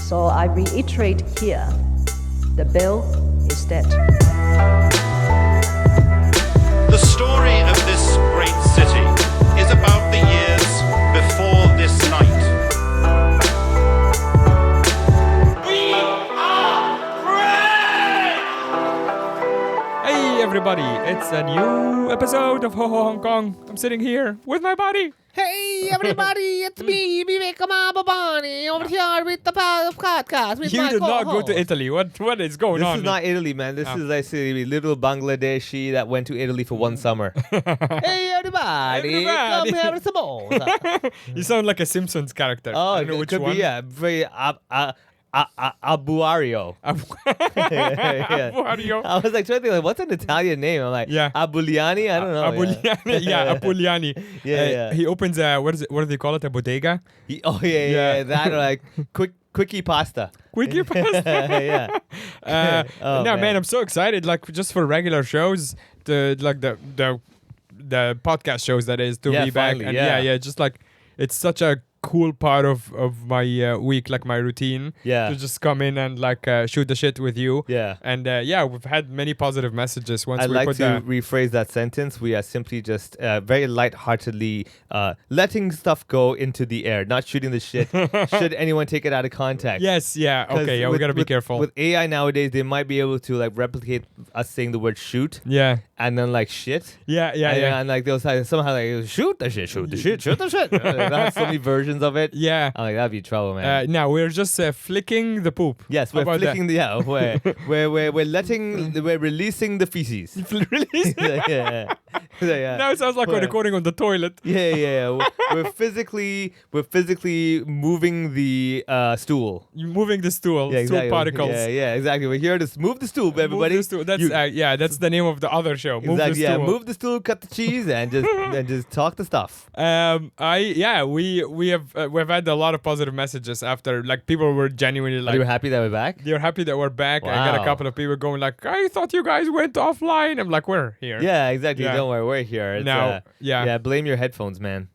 So I reiterate here, the bill is dead. The story of this great city is about the years before this night. We are free! Hey everybody, it's a new episode of Ho Ho Hong Kong. I'm sitting here with my buddy. Hey everybody, it's me, Vivek Babani, over here with the podcast. With You my did not go co-host. to Italy. What is going This on? is not Italy, man. This is like a little Bangladeshi that went to Italy for one summer. Hey everybody, come here with some more. You sound like a Simpsons character. Oh, I don't know it which could one. be, yeah, very Abuario. Yeah. Abuario. I was like trying to think, like, what's an Italian name? I'm like, Yeah. Abuliani? I don't know. Apuliani. Yeah, Apuliani. Yeah. He opens a, what do they call it? A bodega? Yeah. That or like quickie pasta. Quickie pasta. Yeah. Oh, no, man. man, I'm so excited. Like just for regular shows, the podcast shows that is to Yeah, be back. finally, And yeah. just like it's such a cool part of my week, like my routine. Yeah. To just come in and like shoot the shit with you. Yeah. And we've had many positive messages once I'd we like put to that. rephrase that sentence. We are simply just very lightheartedly letting stuff go into the air, not shooting the shit. Should anyone take it out of context? Yes, yeah, 'Cause okay, yeah, we gotta be careful. With AI nowadays, they might be able to like replicate us saying the word shoot yeah, and then like shit. yeah. And like they'll say somehow like shoot the shit, shoot the shit, shoot the shit. They'll have so many versions of it. Yeah. I'm like, that'd be trouble, man. Now we're just flicking the poop. Yes, How we're about that? flicking we're releasing the feces. Release? yeah. Now it sounds like we're Well, recording on the toilet. Yeah. We're physically moving the stool. You're moving the stool, Yeah, exactly. stool particles. Yeah, exactly. We're here to move the stool, everybody. Move the stool. That's You- that's the name of the other show. Move exactly. the stool. Move the stool, cut the cheese, and just talk the stuff. We've had a lot of positive messages after, like people were genuinely Are like you happy that we're back? they're happy that we're back. I got a Wow. couple of people going like, I thought you guys went offline. I'm like, we're here. Yeah, exactly. Yeah. Don't worry, we're here. It's, Now, yeah. Yeah, blame your headphones, man.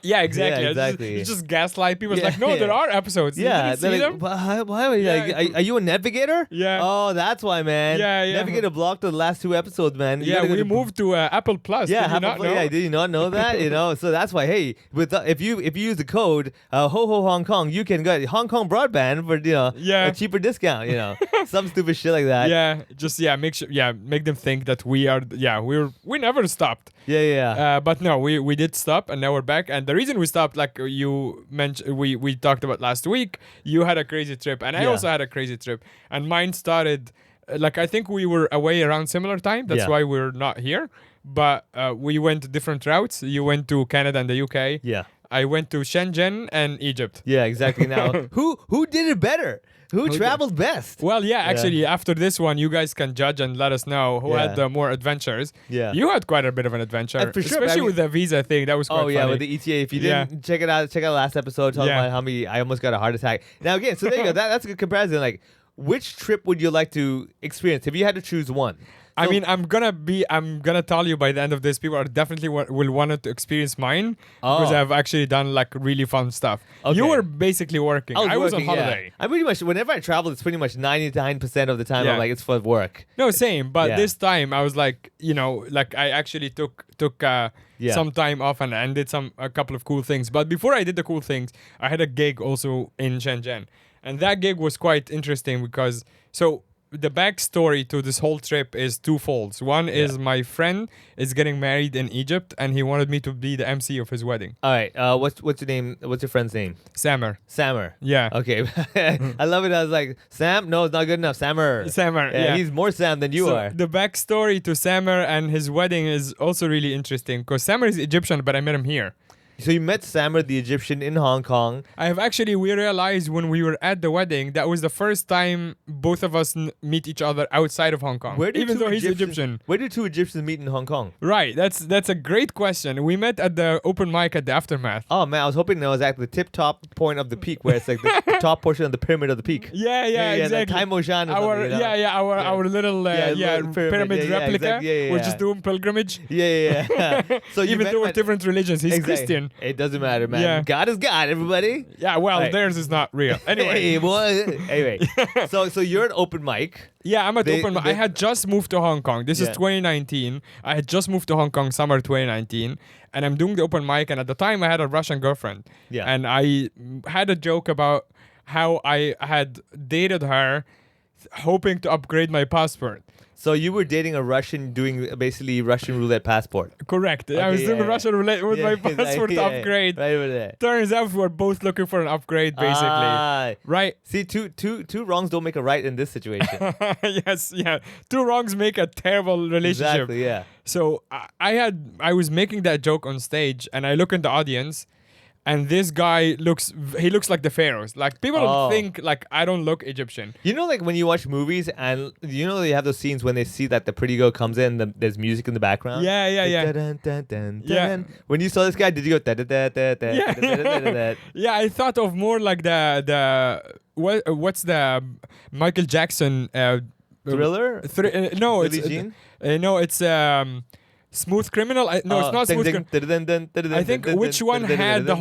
Yeah, exactly. Yeah, It's just- exactly. You just gaslight people. It's Yeah, like, no, there yeah. are episodes. You Yeah, didn't see they're them? like, why are you, Yeah. like, are you a navigator? Yeah. Oh, that's why, man. Yeah. Navigator blocked the last two episodes, man. You Yeah, gotta go we to- moved to Apple Plus. Yeah, Did you not know? yeah. Did you not know that? So that's why. Hey, if you use the code Ho Ho Hong Kong, you can get Hong Kong broadband for Yeah. a cheaper discount. Some stupid shit like that. Make them think that we never stopped. Yeah. But no, we did stop, and now we're back. And the reason we stopped, like you mentioned, we talked about last week, you had a crazy trip, and I Yeah. also had a crazy trip, and mine started like I think we were away around similar time. That's Yeah. why we're not here. But we went different routes. You went to Canada and the UK. Yeah. I went to Shenzhen and Egypt. Yeah. Exactly. Now, who did it better? Who traveled best? Well, actually, after this one, you guys can judge and let us know who had Yeah. more adventures. Yeah. You had quite a bit of an adventure, For sure, especially I mean- with the visa thing. That was quite Oh yeah, funny. with the ETA. If you Yeah. didn't check it out last episode. Talking Yeah. about how many I almost got a heart attack. Now again, so there you go. That's a good comparison. Like, which trip would you like to experience if you had to choose one? I So- mean, I'm gonna tell you by the end of this, people are definitely will want to experience mine because Oh. I've actually done like really fun stuff. Okay. You were basically working. I was on working, yeah. holiday. I pretty much whenever I travel, it's pretty much 99% of the time. Yeah. I'm like, it's for work. No, same. But Yeah. this time I was like, like I actually took Yeah. some time off and did a couple of cool things. But before I did the cool things, I had a gig also in Shenzhen, and that gig was quite interesting because the backstory to this whole trip is twofold. One is my friend is getting married in Egypt, and he wanted me to be the MC of his wedding. All right. What's your name? What's your friend's name? Sammer. Sammer. Yeah. Okay. I love it. I was like, Sam? No, it's not good enough. Sammer. Sammer. Yeah. He's more Sam than you So are. the backstory to Sammer and his wedding is also really interesting because Sammer is Egyptian, but I met him here. So you met Sammer, the Egyptian, in Hong Kong. We realized when we were at the wedding, that was the first time both of us meet each other outside of Hong Kong. Even though he's Egyptian. Where did two Egyptians meet in Hong Kong? Right, that's a great question. We met at the open mic at the Aftermath. Oh man, I was hoping that was at the tip-top point of the peak, where it's like the top portion of the pyramid of the peak. Yeah, exactly. Like Taimoshan or Our something, you know? our little little pyramid replica. exactly. We're just doing pilgrimage. Yeah. So you Even met though we're at- different religions, he's Exactly. Christian. It doesn't matter, man. Yeah. God is God, everybody. Yeah, well, Right. theirs is not real. Anyway. Hey, boy. Anyway, so you're at open mic. Yeah, I'm at open. I they- had just moved to Hong Kong. This is Yeah. 2019. I had just moved to Hong Kong summer 2019, and I'm doing the open mic. And at the time, I had a Russian girlfriend. Yeah. And I had a joke about how I had dated her, hoping to upgrade my passport. So you were dating a Russian, doing basically Russian roulette passport. Correct. I was doing yeah, Russian roulette with my Yeah, passport to yeah, upgrade. Right over there. Turns out we were both looking for an upgrade, basically. Ah. Right? See, two wrongs don't make a right in this situation. Yes, yeah. Two wrongs make a terrible relationship. Exactly, yeah. So I was making that joke on stage, and I look in the audience, and this guy looks like the pharaohs. Like people Oh. think like I don't look Egyptian. You know, like when you watch movies and you know they have those scenes when they see that the pretty girl comes in, there's music in the background. Yeah, yeah, yeah. Dun, dun, dun, Yeah. dun. When you saw this guy, did you go da da da da da da da da da da? Yeah, I thought of more like what's the Michael Jackson Thriller? no, Billie Jean? No, it's Smooth Criminal. No, it's not Smooth Criminal. I think which one had the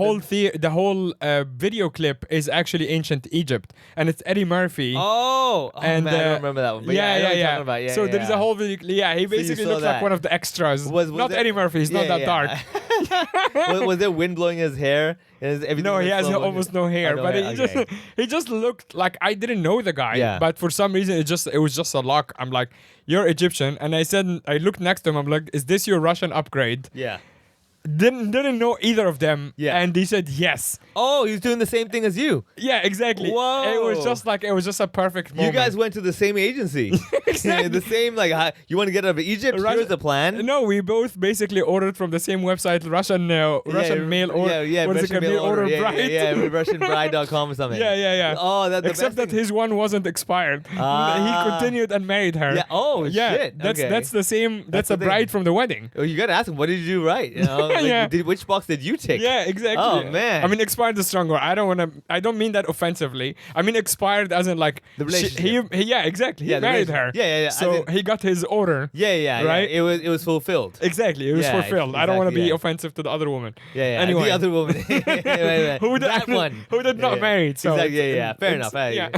whole video clip is actually ancient Egypt, and it's Eddie Murphy. Oh, And, man, I don't remember that one. But yeah, I know what you're yeah. talking about. Yeah, So yeah, there's yeah. a whole video. Yeah, he basically saw looks like that. one of the extras. Was Not there- Eddie Murphy. He's not Yeah, that yeah. dark. was there wind blowing his hair? Everything No, was he has slow motion? almost no hair, Oh, no but hair, okay. he just looked like I didn't know the guy. Yeah. But for some reason, it was just a lock. I'm like, you're Egyptian, and I looked next to him. I'm like, is this your Russian upgrade? Yeah. Didn't know either of them. Yeah. And he said yes. Oh, he's doing the same thing as you. Yeah, exactly. Whoa. It was just a perfect moment. You guys went to the same agency. Exactly. The same, like, you want to get out of Egypt? Here's the plan. No, we both basically ordered from the same website, Russian mail order. Yeah, what is Russian it? mail Mail order yeah, bride. yeah, RussianBride.com or something. Yeah. Oh, that's the Except best that his one wasn't expired. Ah. He continued and married her. Yeah. Oh, Yeah, shit. that's Okay. that's the same. That's the a bride thing. from the wedding. Oh, you gotta ask him. What did you do right? You know, like, Yeah. which box did you tick? Yeah, exactly. Oh, man. I mean, expired is stronger. I don't mean that offensively. I mean expired as in like The relationship. yeah, exactly. Yeah, He the married her. relationship. Yeah. So As in- he got his order. Yeah. Right? It was fulfilled. Exactly. It was Yeah, fulfilled. I don't want to exactly, be yeah. offensive to the other woman. Yeah. Anyway. The other woman. Right. Who did that one? Who did not Yeah. married? So Exactly. it's- Yeah. Fair it's- enough. Yeah.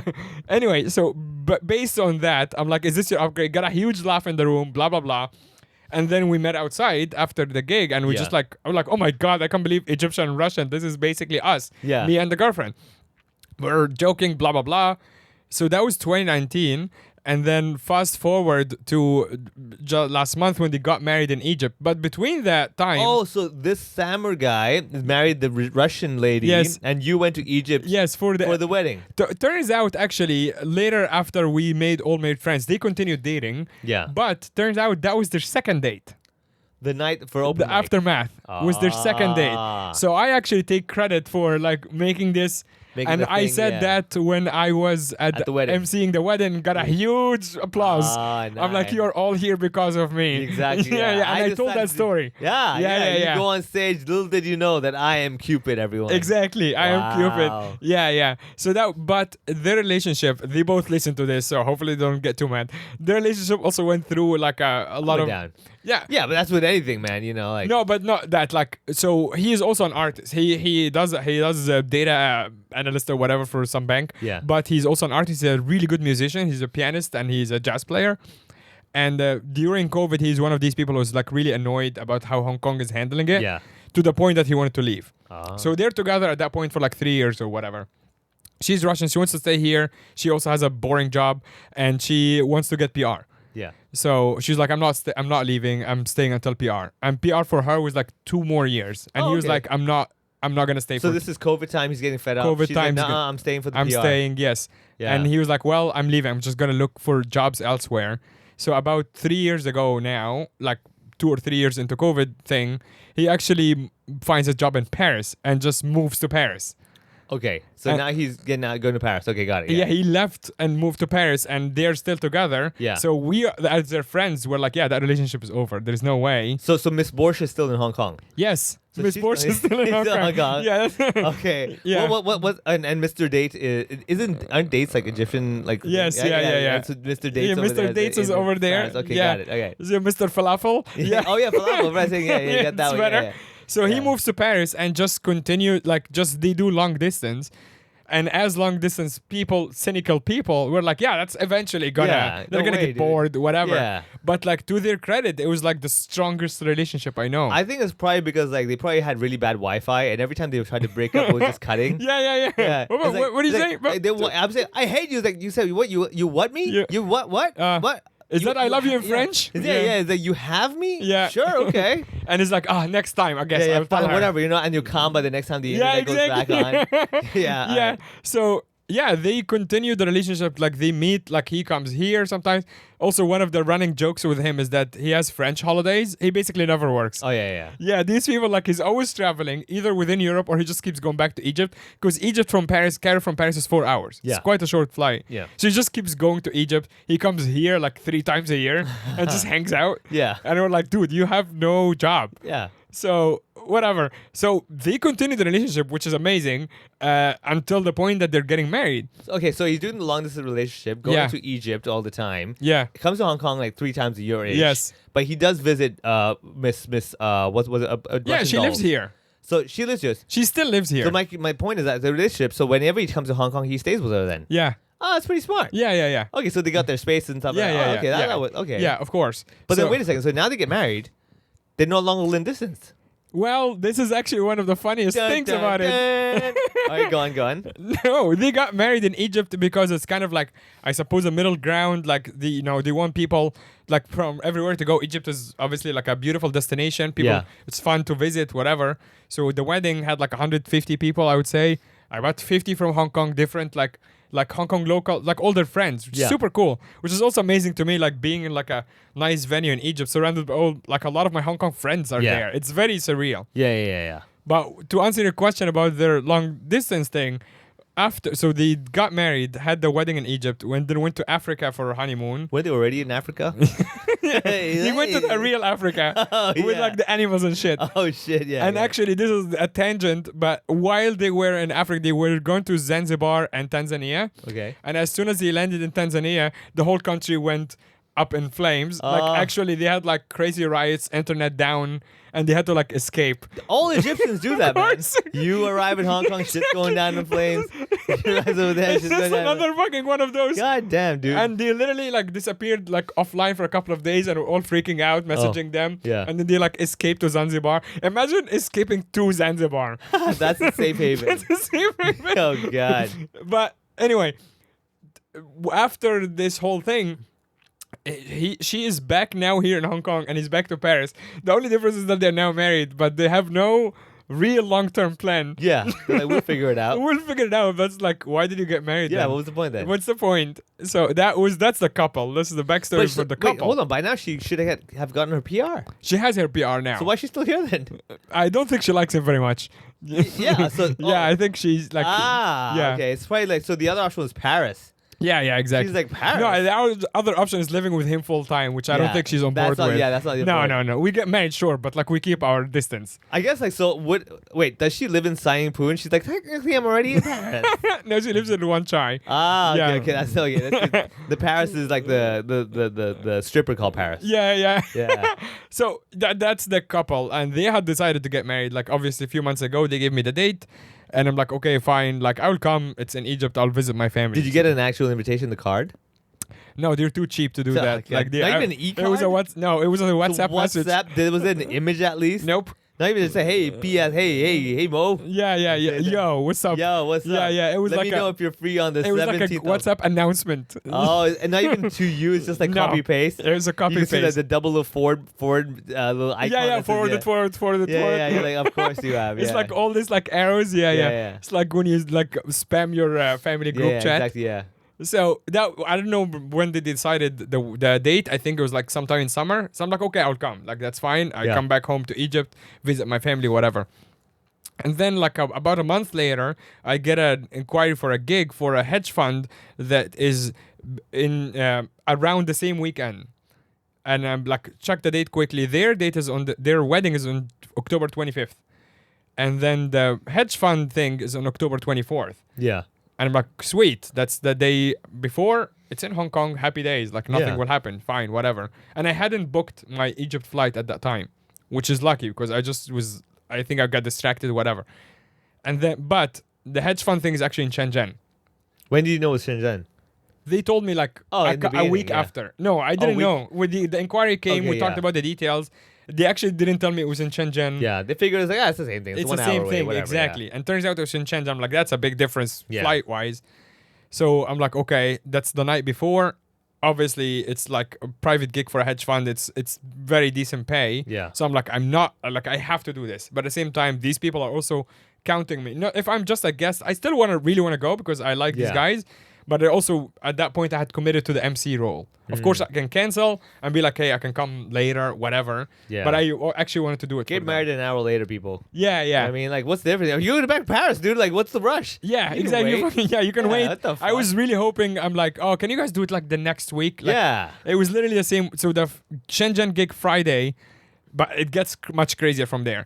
Anyway, so but based on that, I'm like, is this your upgrade? Got a huge laugh in the room. Blah blah blah. And then we met outside after the gig, and we Yeah. just like, I'm like, oh my god, I can't believe Egyptian and Russian. This is basically us. Yeah. Me and the girlfriend. We're joking, blah blah blah. So that was 2019. And then fast forward to last month when they got married in Egypt. But between that time, Oh, so this Samar guy married the Russian lady, Yes. and you went to Egypt yes, for the wedding. Turns out, actually, later after we made All Made Friends, they continued dating. Yeah. But turns out that was their second date. The night for open The mic. aftermath was their second date. Ah. So I actually take credit for like making this. Making And the I thing, said yeah. that when I was At the wedding. emceeing the wedding, got a huge applause. Ah, I'm like, nice. you're all here because of me. Exactly. yeah. And I just told started that to- story. Yeah. You yeah. go on stage. Little did you know that I am Cupid, everyone. Exactly. I am Wow. Cupid. Yeah. So but their relationship, they both listen to this, so hopefully they don't get too mad. Their relationship also went through like a lot Up of and down. Yeah. Yeah, but that's with anything, man. You know, like No, but not that. Like, so he is also an artist. He does data analyst or whatever for some bank. Yeah. But he's also an artist. He's a really good musician. He's a pianist and he's a jazz player. And during COVID, he's one of these people who's like really annoyed about how Hong Kong is handling it. Yeah. To the point that he wanted to leave. Ah. So they're together at that point for like 3 years or whatever. She's Russian. She wants to stay here. She also has a boring job and she wants to get PR. Yeah. So she's like, I'm not leaving. I'm staying until PR. And PR for her was like 2 more years. And Oh, he was okay. like, I'm not gonna stay So for. this is COVID time. He's getting fed up. COVID She's time's like, good. nah, I'm staying for the I'm PR. staying, yes. Yeah. And he was like, well, I'm leaving. I'm just gonna look for jobs elsewhere. So about 3 years ago now, like 2 or 3 years into COVID thing, he actually finds a job in Paris and just moves to Paris. Okay. So And- now he's going to Paris. Okay, got it. Yeah, he left and moved to Paris, and they're still together. Yeah. So we, as their friends, were like, yeah, that relationship is over. There's no way. So Miss Borsch is still in Hong Kong. Yes, So Miss she's Porsche is still in still Hong in Hong Kong. Kong. Yeah. Okay. Yeah. What and Mr. Date aren't dates like Egyptian like Yes, yeah. So Mr. Dates Yeah, over Mr. there Dates is in over there. France. Okay, Yeah. got it. Okay. Is it Mr. Falafel? Yeah. Oh yeah, falafel. Right, yeah, you got that It's one. better. Yeah. So he Yeah. moves to Paris and just continue, like, just they do long distance. And as long distance people, cynical people, were like, yeah, that's eventually gonna, Yeah, they're no gonna way, get dude. bored, whatever. Yeah. But like, to their credit, it was like the strongest relationship I know. I think it's probably because like they probably had really bad Wi-Fi, and every time they tried to break up, it was just cutting. yeah. Yeah. What, It's like- what do you it's say? like, I'm saying I hate you. It's like you said, what you what me? Yeah. You what what? Is that I love you in yeah. French? Yeah. Is that you have me? Yeah. Sure. Okay. And it's like, next time, I guess. Yeah. I'll tell Fine, her. whatever. And you're calm by the next time the Yeah, internet goes back on. Yeah. Yeah. So yeah, they continue the relationship. Like they meet. Like he comes here sometimes. Also, one of the running jokes with him is that he has French holidays. He basically never works. Oh yeah. Yeah, these people, like, he's always traveling either within Europe or he just keeps going back to Egypt, because Egypt from Paris, Cairo from Paris is 4 hours. Yeah. It's quite a short flight. Yeah. So he just keeps going to Egypt. He comes here like 3 times a year and just hangs out. Yeah. And we're like, dude, you have no job. Yeah. So whatever. So they continue the relationship, which is amazing, until the point that they're getting married. Okay, so he's doing the long distance relationship, going Yeah. to Egypt all the time. Yeah. Comes to Hong Kong like 3 times a year. Yes. But he does visit Miss what was it? Yeah, Russian she lives doll. here. So she lives here. She still lives here. So my point is that the relationship. So whenever he comes to Hong Kong, he stays with her. Then. yeah. Oh, that's pretty smart. Yeah. Okay, so they got their space and stuff. Yeah, like, yeah, oh, yeah. okay, yeah. that was okay. Yeah, of course. But So- then wait a second. So now they get married. They're no longer long distance. Well, this is actually one of the funniest things about it. All right, go on. No, they got married in Egypt because it's kind of like, I suppose, a middle ground. Like they want people like from everywhere to go. Egypt is obviously like a beautiful destination. People, Yeah. it's fun to visit, whatever. So the wedding had like 150 people, I would say. About 50 from Hong Kong, different like Hong Kong local, like all their friends, which is Yeah. super cool. Which is also amazing to me, like being in like a nice venue in Egypt, surrounded by all, like a lot of my Hong Kong friends are Yeah. there. It's very surreal. Yeah. But to answer your question about their long distance thing, so they got married, had the wedding in Egypt, then went to Africa for a honeymoon. Were they already in Africa? He went to the real Africa Oh, with yeah. like the animals and shit. Oh shit! Yeah. And yeah. actually, this is a tangent, but while they were in Africa, they were going to Zanzibar and Tanzania. Okay. And as soon as they landed in Tanzania, the whole country went up in flames. Like actually, they had like crazy riots, internet down, and they had to like escape. All Egyptians do that, man. course. You arrive in Hong Kong, shit's going down in flames. You guys over there, It's shit's just going down. another fucking one of those. God damn, dude. And they literally like disappeared like offline for a couple of days and were all freaking out, messaging them. yeah. And then they like escaped to Zanzibar. Imagine escaping to Zanzibar. That's a safe haven. It's the same thing. Oh god. But anyway, after this whole thing, she is back now here in Hong Kong and he's back to Paris. The only difference is that they're now married, but they have no real long-term plan. Yeah. They're like, we'll figure it out. We'll figure it out. But it's like, why did you get married? Yeah. then? What was the point then? What's the point? So that's the couple. This is the backstory for the couple. Wait, hold on. By now she should have gotten her PR. She has her PR now. So why is she still here then? I don't think she likes him very much. Yeah. So Yeah, I think she's like. yeah. Okay. It's probably like so. The other option was Paris. Yeah, exactly. She's like, Paris? No, the other option is living with him full time, which I don't Yeah, think she's on that's board not- with. yeah, that's not your No, point. no. We get married, sure, but like we keep our distance. I guess like so. Wait, does she live in Saigon? And she's like, technically, I'm already in Paris. No, she lives in Wan Chai. Ah, Yeah. okay. That's okay. The Paris is like the stripper called Paris. Yeah. Yeah. So that's the couple, and they had decided to get married. Like obviously, a few months ago, they gave me the date, and I'm like, okay, fine. Like I'll come. It's in Egypt. I'll visit my family. Did you get an actual invitation, the card? No, they're too cheap to do So, that. okay. Like Not even an It was a e-card? No, it was a WhatsApp message. WhatsApp? Was it an image at least? Nope. Not even to say, hey, PS, hey, Mo. Yeah. Yo, what's up? Yo, what's up? Yeah. It was Let like me know if you're free on the 17th. it was like a WhatsApp announcement. Oh, and not even to you. It's just like No, copy paste. It was a copy You can see paste. the double of Ford little icon. Yeah, that says, forward. Yeah, you're like, of course you have. It's yeah. like all these like arrows. Yeah. Yeah. It's like when you like spam your family group yeah, chat. exactly, yeah. So that I don't know when they decided the date. I think it was like sometime in summer. So I'm like, okay, I'll come. Like that's fine. I Yeah. come back home to Egypt, visit my family, whatever. And then like about a month later, I get an inquiry for a gig for a hedge fund that is in around the same weekend. And I'm like, check the date quickly. Their date is their wedding is on October 25th. And then the hedge fund thing is on October 24th. Yeah. And I'm like, sweet, that's the day before. It's in Hong Kong, happy days. Like nothing Yeah. will happen, fine, whatever. And I hadn't booked my Egypt flight at that time, which is lucky because I think I got distracted, whatever. And then, but the hedge fund thing is actually in Shenzhen. When did you know it was Shenzhen? They told me like in the a week beginning, yeah. after. No, I didn't week- know. When the inquiry came, Okay, we talked yeah. about the details. They actually didn't tell me it was in Shenzhen. Yeah, they figured it's like, it's the same thing. It's one the hour same away, thing, whatever, exactly. And turns out it was in Shenzhen. I'm like, that's a big difference Yeah. flight-wise. So I'm like, okay, that's the night before. Obviously, it's like a private gig for a hedge fund. It's very decent pay. Yeah. So I'm like, I'm not like I have to do this. But at the same time, these people are also counting me. No, if I'm just a guest, I still really want to go because I like these Yeah. guys. But I also at that point I had committed to the MC role. Of course, I can cancel and be like, hey, I can come later, whatever. Yeah. But I actually wanted to do it. Get for married them. an hour later, people. Yeah, yeah. I mean, like, what's the difference? You're back to Paris, dude. Like, what's the rush? Yeah, You can exactly. wait. Yeah, you can Yeah, wait. what the I fuck? was really hoping. I'm like, oh, can you guys do it like the next week? Like, Yeah. It was literally the same. So the Shenzhen gig Friday, but it gets much crazier from there.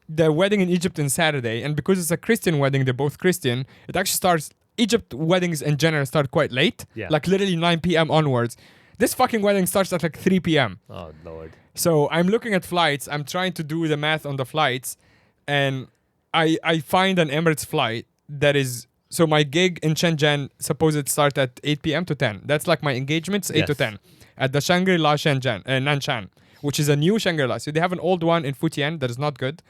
The wedding in Egypt on Saturday, and because it's a Christian wedding, they're both Christian. It actually starts. Egypt weddings in general start quite late, Yeah. like literally 9 p.m. onwards. This fucking wedding starts at like 3 p.m. Oh, Lord. So I'm looking at flights. I'm trying to do the math on the flights, and I find an Emirates flight that is. So my gig in Shenzhen supposed it start at 8 p.m. to 10. That's like my engagements, 8 to Yes. 10, at the Shangri-La Shenzhen, Nanshan, which is a new Shangri-La. So they have an old one in Futian that is not good.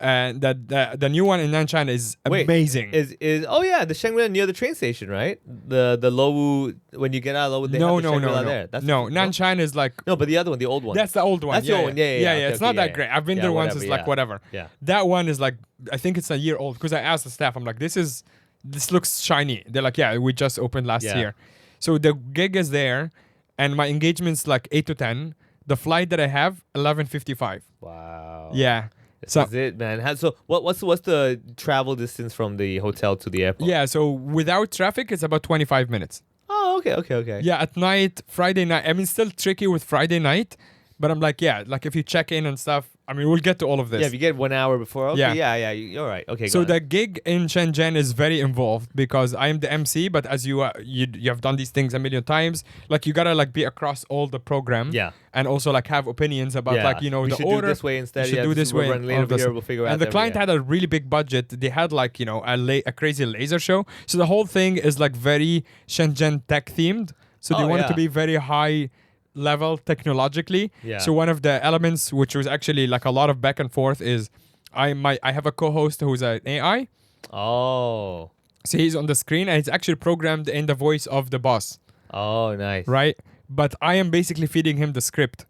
And the new one in Nanshan is amazing. Is the Shangri-La near the train station, right? The Lowu, when you get out of Lowu, they have the Shangri-La there. That's No, Nanshan is like No, but the other one, the old one. that's the old one. That's the old one. Yeah. Okay, it's okay, not yeah, that yeah. great. I've been Yeah, there once. whatever, It's like yeah. whatever. Yeah. That one is like I think it's a year old because I asked the staff. I'm like, this looks shiny. They're like, yeah, we just opened last Yeah. year. So the gig is there, and my engagement's like 8 to 10. The flight that I have 11:55. Wow. Yeah. This So is it, man. So what's the travel distance from the hotel to the airport? yeah. So without traffic, it's about 25 minutes. Oh, okay. Yeah, at night, Friday night. I mean, still tricky with Friday night, but I'm like, yeah, like if you check in and stuff. I mean, we'll get to all of this. Yeah, if you get 1 hour before. Okay, Yeah. yeah. You're right. Okay, So go the on. gig in Shenzhen is very involved because I am the MC, but as you have done these things a million times, like you gotta like be across all the program, Yeah. and also like have opinions about Yeah. like We the should order. do this way instead. We should Yeah, do this way. We'll run all later of this. here. We'll figure out. And the client yeah. had a really big budget. They had like a crazy laser show. So the whole thing is like very Shenzhen tech themed. So they Oh, wanted to yeah. be very high level technologically. Yeah. So one of the elements, which was actually like a lot of back and forth, is I have a co-host who's an AI. Oh. So he's on the screen and it's actually programmed in the voice of the boss, Oh, nice. right? But I am basically feeding him the script.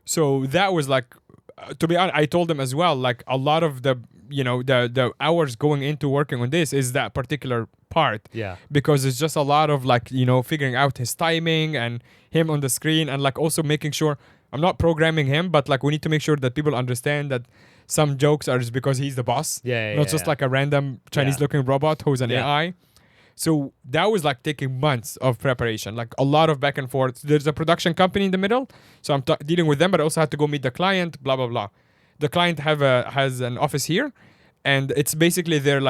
So that was like, to be honest, I told him as well, like a lot of the hours going into working on this is that particular part. Yeah. Because it's just a lot of like, figuring out his timing and him on the screen and like also making sure I'm not programming him, but like we need to make sure that people understand that some jokes are just because he's the boss. Yeah, Not yeah, just yeah. like a random Chinese looking robot who's an Yeah. AI. So that was like taking months of preparation, like a lot of back and forth. There's a production company in the middle, so I'm dealing with them, but I also had to go meet the client, blah, blah, blah. The client has an office here, and it's basically their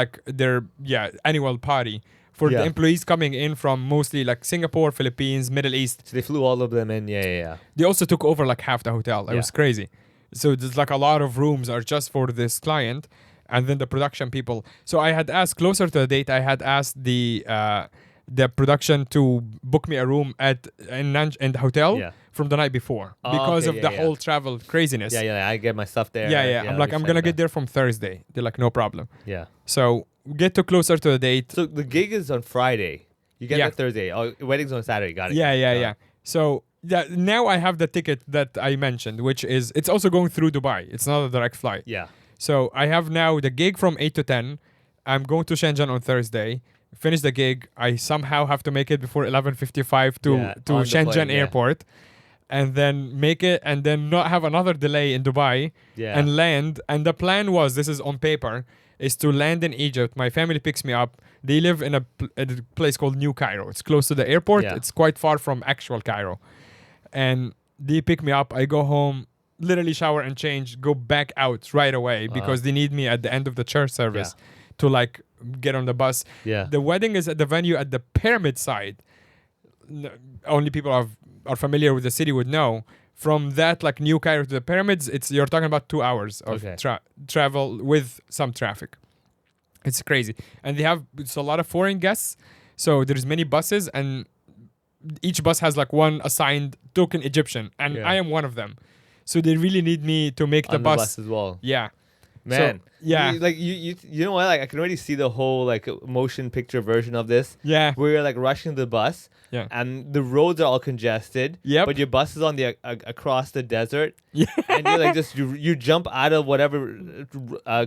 annual party for the Yeah. employees coming in from mostly like Singapore, Philippines, Middle East. So they flew all of them in. Yeah. They also took over like half the hotel. It Yeah. was crazy. So there's like a lot of rooms are just for this client, and then the production people. So I had asked closer to the date. I had asked the production to book me a room in the hotel Yeah. from the night before Oh, because okay, of the yeah. whole travel craziness. Yeah. I get my stuff there. Yeah. I'm like, we I'm set gonna it get up. there from Thursday. They're like, no problem. Yeah. So we get to closer to the date. So the gig is on Friday. You get Yeah. there Thursday. Oh, wedding's on Saturday. Got it. Yeah. So now I have the ticket that I mentioned, which is it's also going through Dubai. It's not a direct flight. Yeah. So I have now the gig from 8 to 10. I'm going to Shenzhen on Thursday. Finish the gig. I somehow have to make it before 11:55 to On the Shenzhen plane, yeah. airport, and then make it, and then not have another delay in Dubai, Yeah. and land. And the plan was, this is on paper, is to land in Egypt. My family picks me up. They live in a place called New Cairo. It's close to the airport. Yeah. It's quite far from actual Cairo, and they pick me up. I go home, literally shower and change, go back out right away because they need me at the end of the church service to like get on the bus. Yeah. The wedding is at the venue at the pyramid side. Only people are familiar with the city would know. from that like New Cairo to the pyramids, you're talking about 2 hours of travel with some traffic. It's crazy. And it's a lot of foreign guests. So there's many buses, and each bus has like one assigned token Egyptian, and I am one of them. So they really need me to make the bus as well. Yeah. Man, so, yeah, you know what? Like I can already see the whole like motion picture version of this. Yeah, where you're like rushing the bus. Yeah, and the roads are all congested. Yep. But your bus is on the across the desert. Yeah, and you're like you jump out of whatever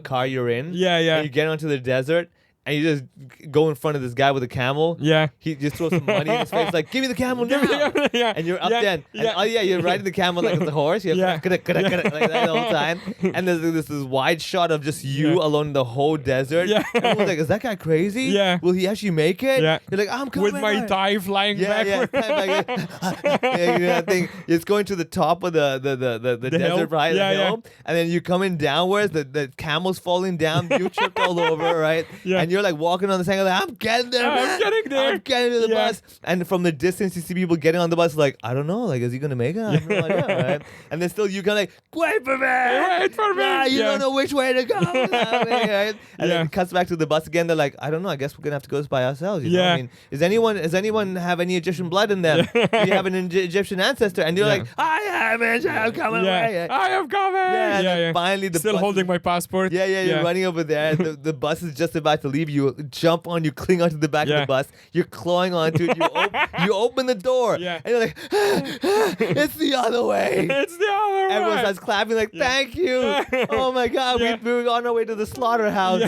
car you're in. Yeah, yeah. And you get onto the desert. And you just go in front of this guy with a camel. Yeah. He just throws some money in his face, like, give me the camel now. Yeah. And you're up there. And, you're riding the camel like it's a horse. You're like that the whole time. And there's this wide shot of just you alone in the whole desert. Yeah. And everyone's like, is that guy crazy? Yeah. Will he actually make it? Yeah. You're like, I'm coming. With my tie flying backward. That thing. It's going to the top of the desert, right? The hill. And then you're coming downwards. The camel's falling down. You tripped all over, right? Yeah. And you're like walking on the sand, like, I'm getting there, man. I'm getting there. I'm getting to the bus. And from the distance, you see people getting on the bus, like, I don't know, like, is he gonna make it? I have no idea, right? And then still you kind of like, wait for me. Wait for me. Nah, you don't know which way to go. Right? And then it cuts back to the bus again. They're like, I don't know. I guess we're gonna have to go this by ourselves. You know? I mean, does anyone have any Egyptian blood in them? Do you have an Egyptian ancestor? And you're like, I am coming away. I am coming. Yeah. Finally, the still bus holding my passport. Yeah. You're running over there. The bus is just about to leave. You jump on, you cling onto the back of the bus, you're clawing onto it, you open the door, and you're like, it's the other way. It's the other way. Everyone starts clapping, like, thank you. Oh my God, we were on our way to the slaughterhouse.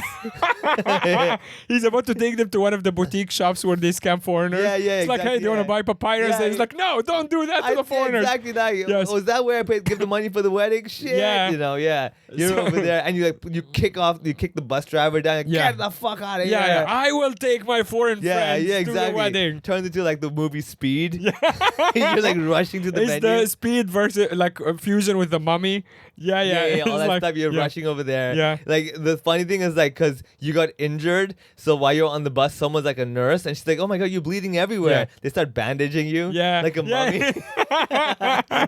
He's about to take them to one of the boutique shops where they scam foreigners. It's like, hey, do you want to buy papyrus? And he's like, no, don't do that to the foreigners. Exactly that. Yes. Was that where I give the money for the wedding? Shit. You're over there, and you kick the bus driver down, and get the fuck out of here. I will take my foreign friends to the wedding. Turns into like the movie Speed. You're like rushing to the venue. It's the Speed versus like a fusion with the Mummy. All that stuff. You're rushing over there. Yeah. Like the funny thing is like because you got injured, so while you're on the bus, someone's like a nurse, and she's like, "Oh my God, you're bleeding everywhere." Yeah. They start bandaging you. Like a mummy.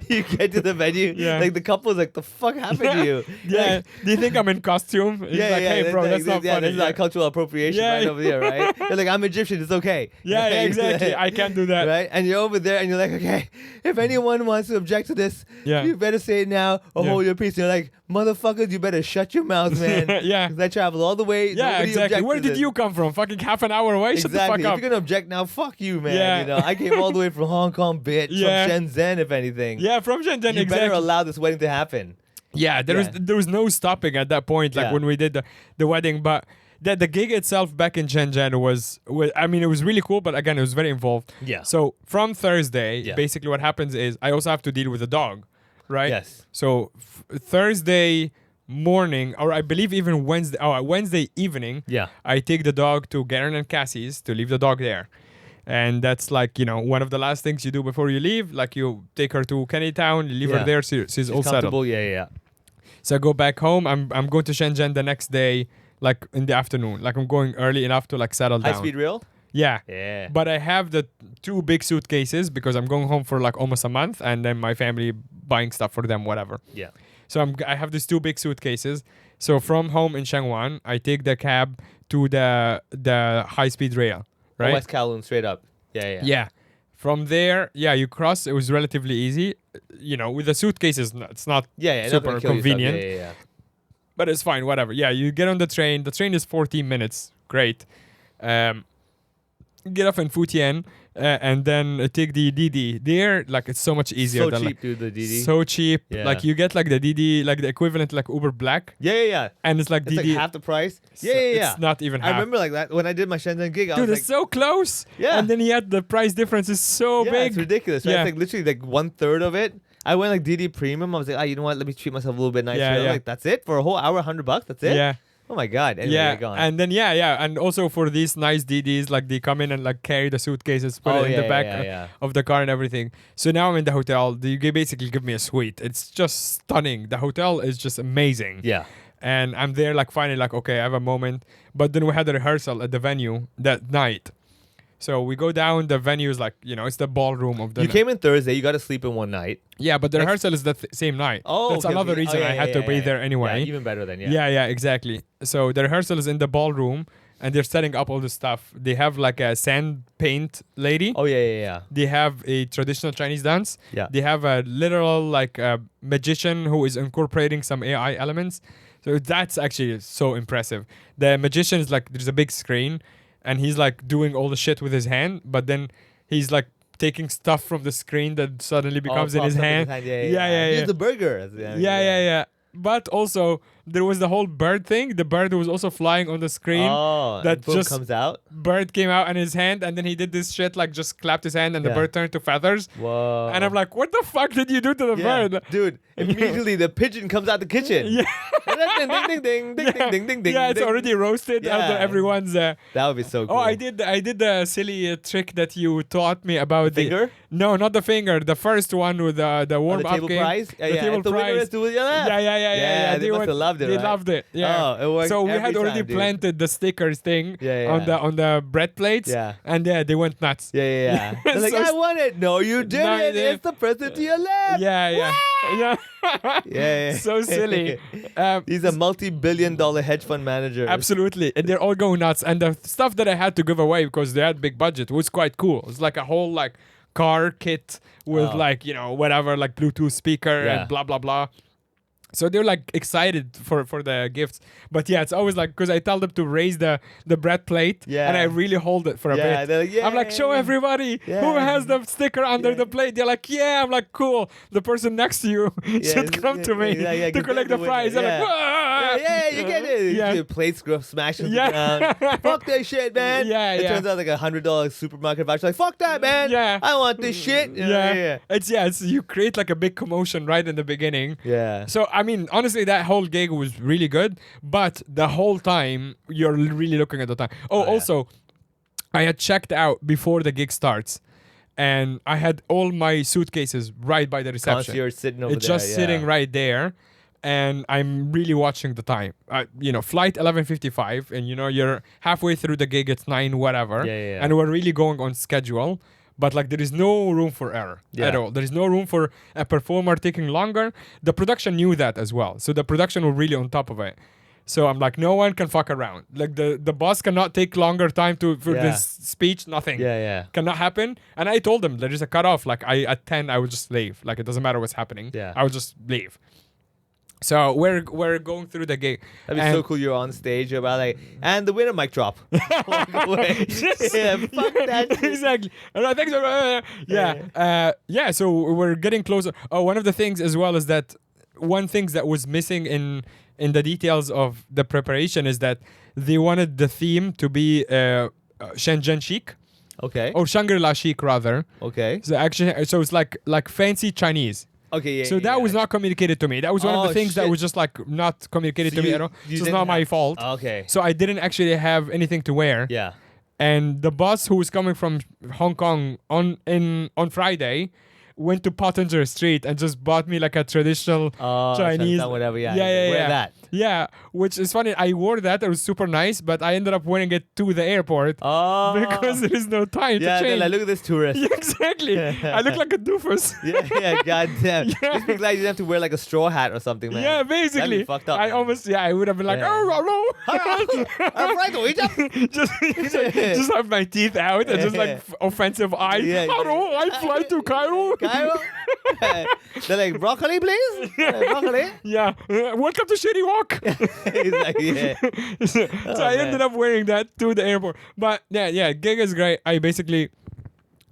You get to the venue. Like the couple's like, "The fuck happened to you?" Like, do you think I'm in costume? It's like, hey, bro, that's not funny. That's like cultural appropriation right over there, right? You're like, I'm Egyptian, it's okay. Yeah, exactly. I can't do that. Right? And you're over there and you're like, okay, if anyone wants to object to this, you better say it now or hold your peace. And you're like, motherfuckers, you better shut your mouth, man. Because I traveled all the way. Yeah, exactly. Where did you come from? Fucking half an hour away? Shut the fuck up. If you're going to object now, fuck you, man. You know, I came all the way from Hong Kong, bitch. From Shenzhen, if anything. Yeah, from Shenzhen, you better allow this wedding to happen. Yeah, there was no stopping at that point, like when we did the wedding. But the gig itself back in Shenzhen was, I mean, it was really cool, but again, it was very involved. Yeah. So from Thursday, basically what happens is I also have to deal with the dog, right? Yes. So Thursday morning, or I believe even Wednesday evening, I take the dog to Garen and Cassie's to leave the dog there. And that's like, you know, one of the last things you do before you leave. Like you take her to Kenny Town, you leave her there, she's all settled. Yeah. So I go back home. I'm going to Shenzhen the next day, like in the afternoon. Like I'm going early enough to like settle down. High speed rail? Yeah. But I have the 2 big suitcases because I'm going home for like almost a month, and then my family buying stuff for them, whatever. Yeah. So I have these 2 big suitcases. So from home in Shangwan, I take the cab to the high speed rail. Right? West Kowloon, straight up. Yeah. From there, you cross. It was relatively easy. You know, with the suitcases, it's not super convenient. Yeah. But it's fine, whatever. Yeah, you get on the train. The train is 14 minutes. Great. Get off in Futian and then take the DD. There, like, it's so much easier. So than, cheap, like, dude, the DD. So cheap. Yeah. Like, you get, like, the DD, like, the equivalent to, like, Uber Black. Yeah. And it's, like, it's DD. like half the price. Yeah. It's not even half. I remember, like, that when I did my Shenzhen gig. I was it's so close. Yeah. And then yet the price difference is so big. It's ridiculous. Right? Yeah. It's like literally like 1/3 of it. I went like DD Premium. I was like, you know what? Let me treat myself a little bit nicer. Yeah. Like, that's it for a whole hour, $100. That's it. Yeah. Oh my God. Anyway, go on. And then and also for these nice DDs, like they come in and like carry the suitcases, put it in the back of the car and everything. So now I'm in the hotel. They basically give me a suite. It's just stunning. The hotel is just amazing. Yeah. And I'm there like finally like, okay, I have a moment. But then we had a rehearsal at the venue that night. So we go down. The venue is like, it's the ballroom of the. You came in Thursday. You got to sleep in one night. Yeah, but the rehearsal is the same night. Oh, that's okay, another okay. reason I had to be there anyway. Yeah, even better then. Yeah, exactly. So the rehearsal is in the ballroom, and they're setting up all the stuff. They have like a sand paint lady. Oh yeah. They have a traditional Chinese dance. Yeah. They have a literal like magician who is incorporating some AI elements. So that's actually so impressive. The magician is like, there's a big screen, and he's like doing all the shit with his hand, but then he's like taking stuff from the screen that suddenly becomes in his hand. Yeah. He's the burger. Yeah. But also, there was the whole bird thing. The bird was also flying on the screen. Oh, that boom, just comes out. Bird came out in his hand, and then he did this shit like just clapped his hand, and the bird turned to feathers. Whoa! And I'm like, what the fuck did you do to the bird, dude? Immediately the pigeon comes out the kitchen. Yeah. ding, ding, ding, ding, ding. Yeah, it's already roasted under everyone's. That would be so cool. Oh, I did the silly trick that you taught me about. Finger? No, not the finger. The first one with the warm the up table game. prize. The table prize. Yeah. They must have loved it. They right? loved it. Yeah. Oh, it worked. So we had every already time, dude. planted the stickers thing Yeah. on the bread plates. Yeah. And they went nuts. Yeah. They're like, So I won it. No, you didn't. No, you didn't. It's the person to your left. Yeah. Yeah. So silly. He's a multi-billion-dollar hedge fund manager. Absolutely. And they're all going nuts. And the stuff that I had to give away because they had big budget was quite cool. It's like a whole like car kit with whatever, like Bluetooth speaker and blah, blah, blah. So they're like excited for the gifts. But yeah, it's always like, because I tell them to raise the bread plate and I really hold it for a bit. They're like, I'm like, show everybody who has the sticker under the plate. They're like, yeah. I'm like, cool. The person next to you should come to me to collect the prize. They're like, "Wah!" you get it. Yeah. Your plate smashes the ground. Fuck that shit, man. It turns out like $100 supermarket voucher. Like, fuck that, man. Yeah. I want this shit. It's you create like a big commotion right in the beginning. Yeah. So I mean, honestly, that whole gig was really good, but the whole time you're really looking at the time. Also, I had checked out before the gig starts, and I had all my suitcases right by the reception. Concierge sitting over it's there. just sitting right there, and I'm really watching the time. Flight 11:55, and you're halfway through the gig. It's 9 whatever, and we're really going on schedule. But like there is no room for error at all. There is no room for a performer taking longer. The production knew that as well. So the production were really on top of it. So I'm like, no one can fuck around. Like the boss cannot take longer time for this speech. Nothing. Cannot happen. And I told them there is a cutoff. Like at 10 I will just leave. Like it doesn't matter what's happening. I will just leave. So we're going through the gig. That'd be so cool. You're on stage. You're about like, and the winner mic drop. Walk away. Fuck that shit. Exactly. Thanks for, so we're getting closer. One of the things as well is that one thing that was missing in the details of the preparation is that they wanted the theme to be Shenzhen chic. Okay. Or Shangri-La chic rather. Okay. So actually, so it's like fancy Chinese. Okay, so that was not communicated to me. That was one of the things that was just like not communicated to me at all. So it's not my fault. Okay. So I didn't actually have anything to wear. Yeah. And the boss who was coming from Hong Kong on Friday went to Pottinger Street and just bought me like a traditional Chinese whatever. Yeah. That. Yeah, which is funny. I wore that. It was super nice, but I ended up wearing it to the airport because there is no time to change. Yeah, like, look at this tourist. Yeah, exactly. I look like a doofus. Goddamn. Just be glad you didn't have to wear like a straw hat or something, man. Yeah, basically. That'd be fucked up. I would have been like, hello. just have my teeth out and just like offensive eyes. Hello, I fly to Cairo. They're like, broccoli, please? Broccoli? Yeah. Welcome to Shitty Walk. He's like, So I ended up wearing that to the airport. But yeah, gig is great. I basically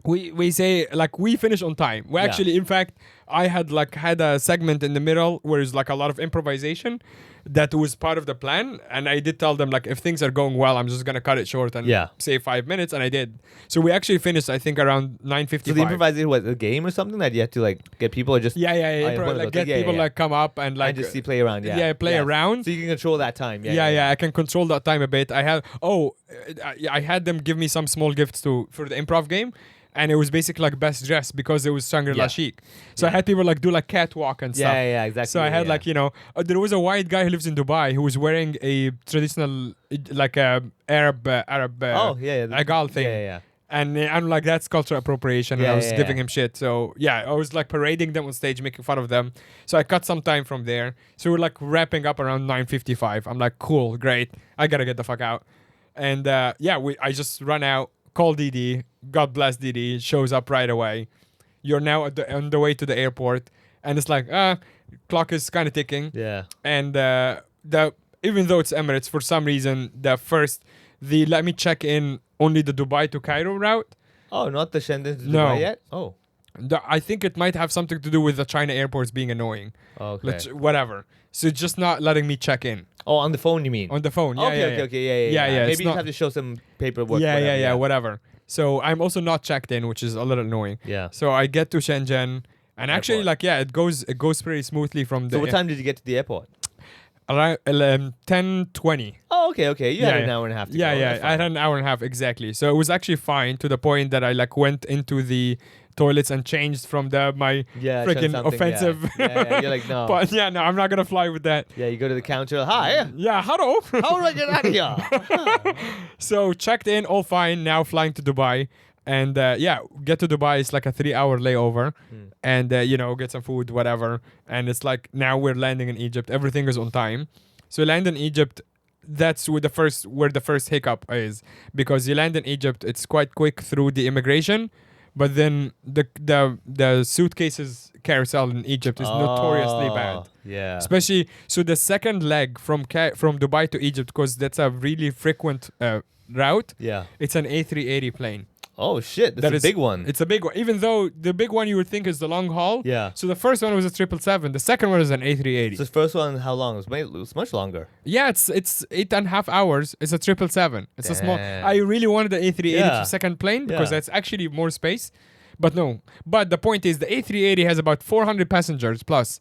we say like we finish on time. We actually, in fact, I had a segment in the middle where it's like a lot of improvisation that was part of the plan, and I did tell them like if things are going well, I'm just gonna cut it short and say 5 minutes, and I did. So we actually finished, I think, around 9:55. So the improvisation was a game or something that you had to like get people or just get people like come up and like and just play around. Play around. So you can control that time. I can control that time a bit. I had them give me some small gifts for the improv game. And it was basically like best dress because it was Shangri-La chic. So I had people like do like catwalk and stuff. Yeah, exactly. So I had like, there was a white guy who lives in Dubai who was wearing a traditional like Arab Agal thing. And I'm like, that's cultural appropriation. And Yeah, I was yeah, giving yeah. him shit. So yeah, I was like parading them on stage, making fun of them. So I cut some time from there. So we're like wrapping up around 9:55. I'm like, cool, great. I gotta get the fuck out. And I just run out, call DD. God bless DD. Shows up right away. You're now on the way to the airport. And it's like, clock is kind of ticking. Yeah. And even though it's Emirates, for some reason, they let me check in only the Dubai to Cairo route. Oh, not the Shenzhen to No. Dubai yet? Oh. I think it might have something to do with the China airports being annoying. Okay. Whatever. So it's just not letting me check in. Oh, on the phone you mean? On the phone. Yeah, okay, yeah, okay. Yeah, Maybe it's you not- have to show some paperwork. Yeah, whatever. So I'm also not checked in, which is a little annoying. Yeah. So I get to Shenzhen, and actually, Airport. it goes pretty smoothly from the So what time did you get to the airport? around 10:20. Oh, okay. You had Yeah, an hour and a half to Yeah, go. yeah. That's I had fine. an hour and a half exactly. So it was actually fine to the point that I like went into the toilets and changed from my Yeah, freaking something, offensive. Yeah. You're like, no. But yeah, no, I'm not gonna fly with that. Yeah, you go to the counter. Hi. Yeah, hello. How do I get out of here? So checked in, all fine. Now flying to Dubai, and get to Dubai. It's like a 3-hour layover, and get some food, whatever. And it's like now we're landing in Egypt. Everything is on time. So land in Egypt. That's where the first hiccup is, because you land in Egypt. It's quite quick through the immigration, but then the suitcases carousel in Egypt is notoriously bad. Yeah. Especially so the second leg from Dubai to Egypt, because that's a really frequent route. Yeah. It's an A380 plane. Oh shit, that's a big one. It's a big one. Even though the big one you would think is the long haul. Yeah. So the first one was a 777. The second one is an A380. So the first one, how long? It was much longer. Yeah, it's 8.5 hours. It's a 777. It's a small. Damn. I really wanted the A380 Yeah. second plane because Yeah. that's actually more space. But no. But the point is, the A380 has about 400 passengers plus,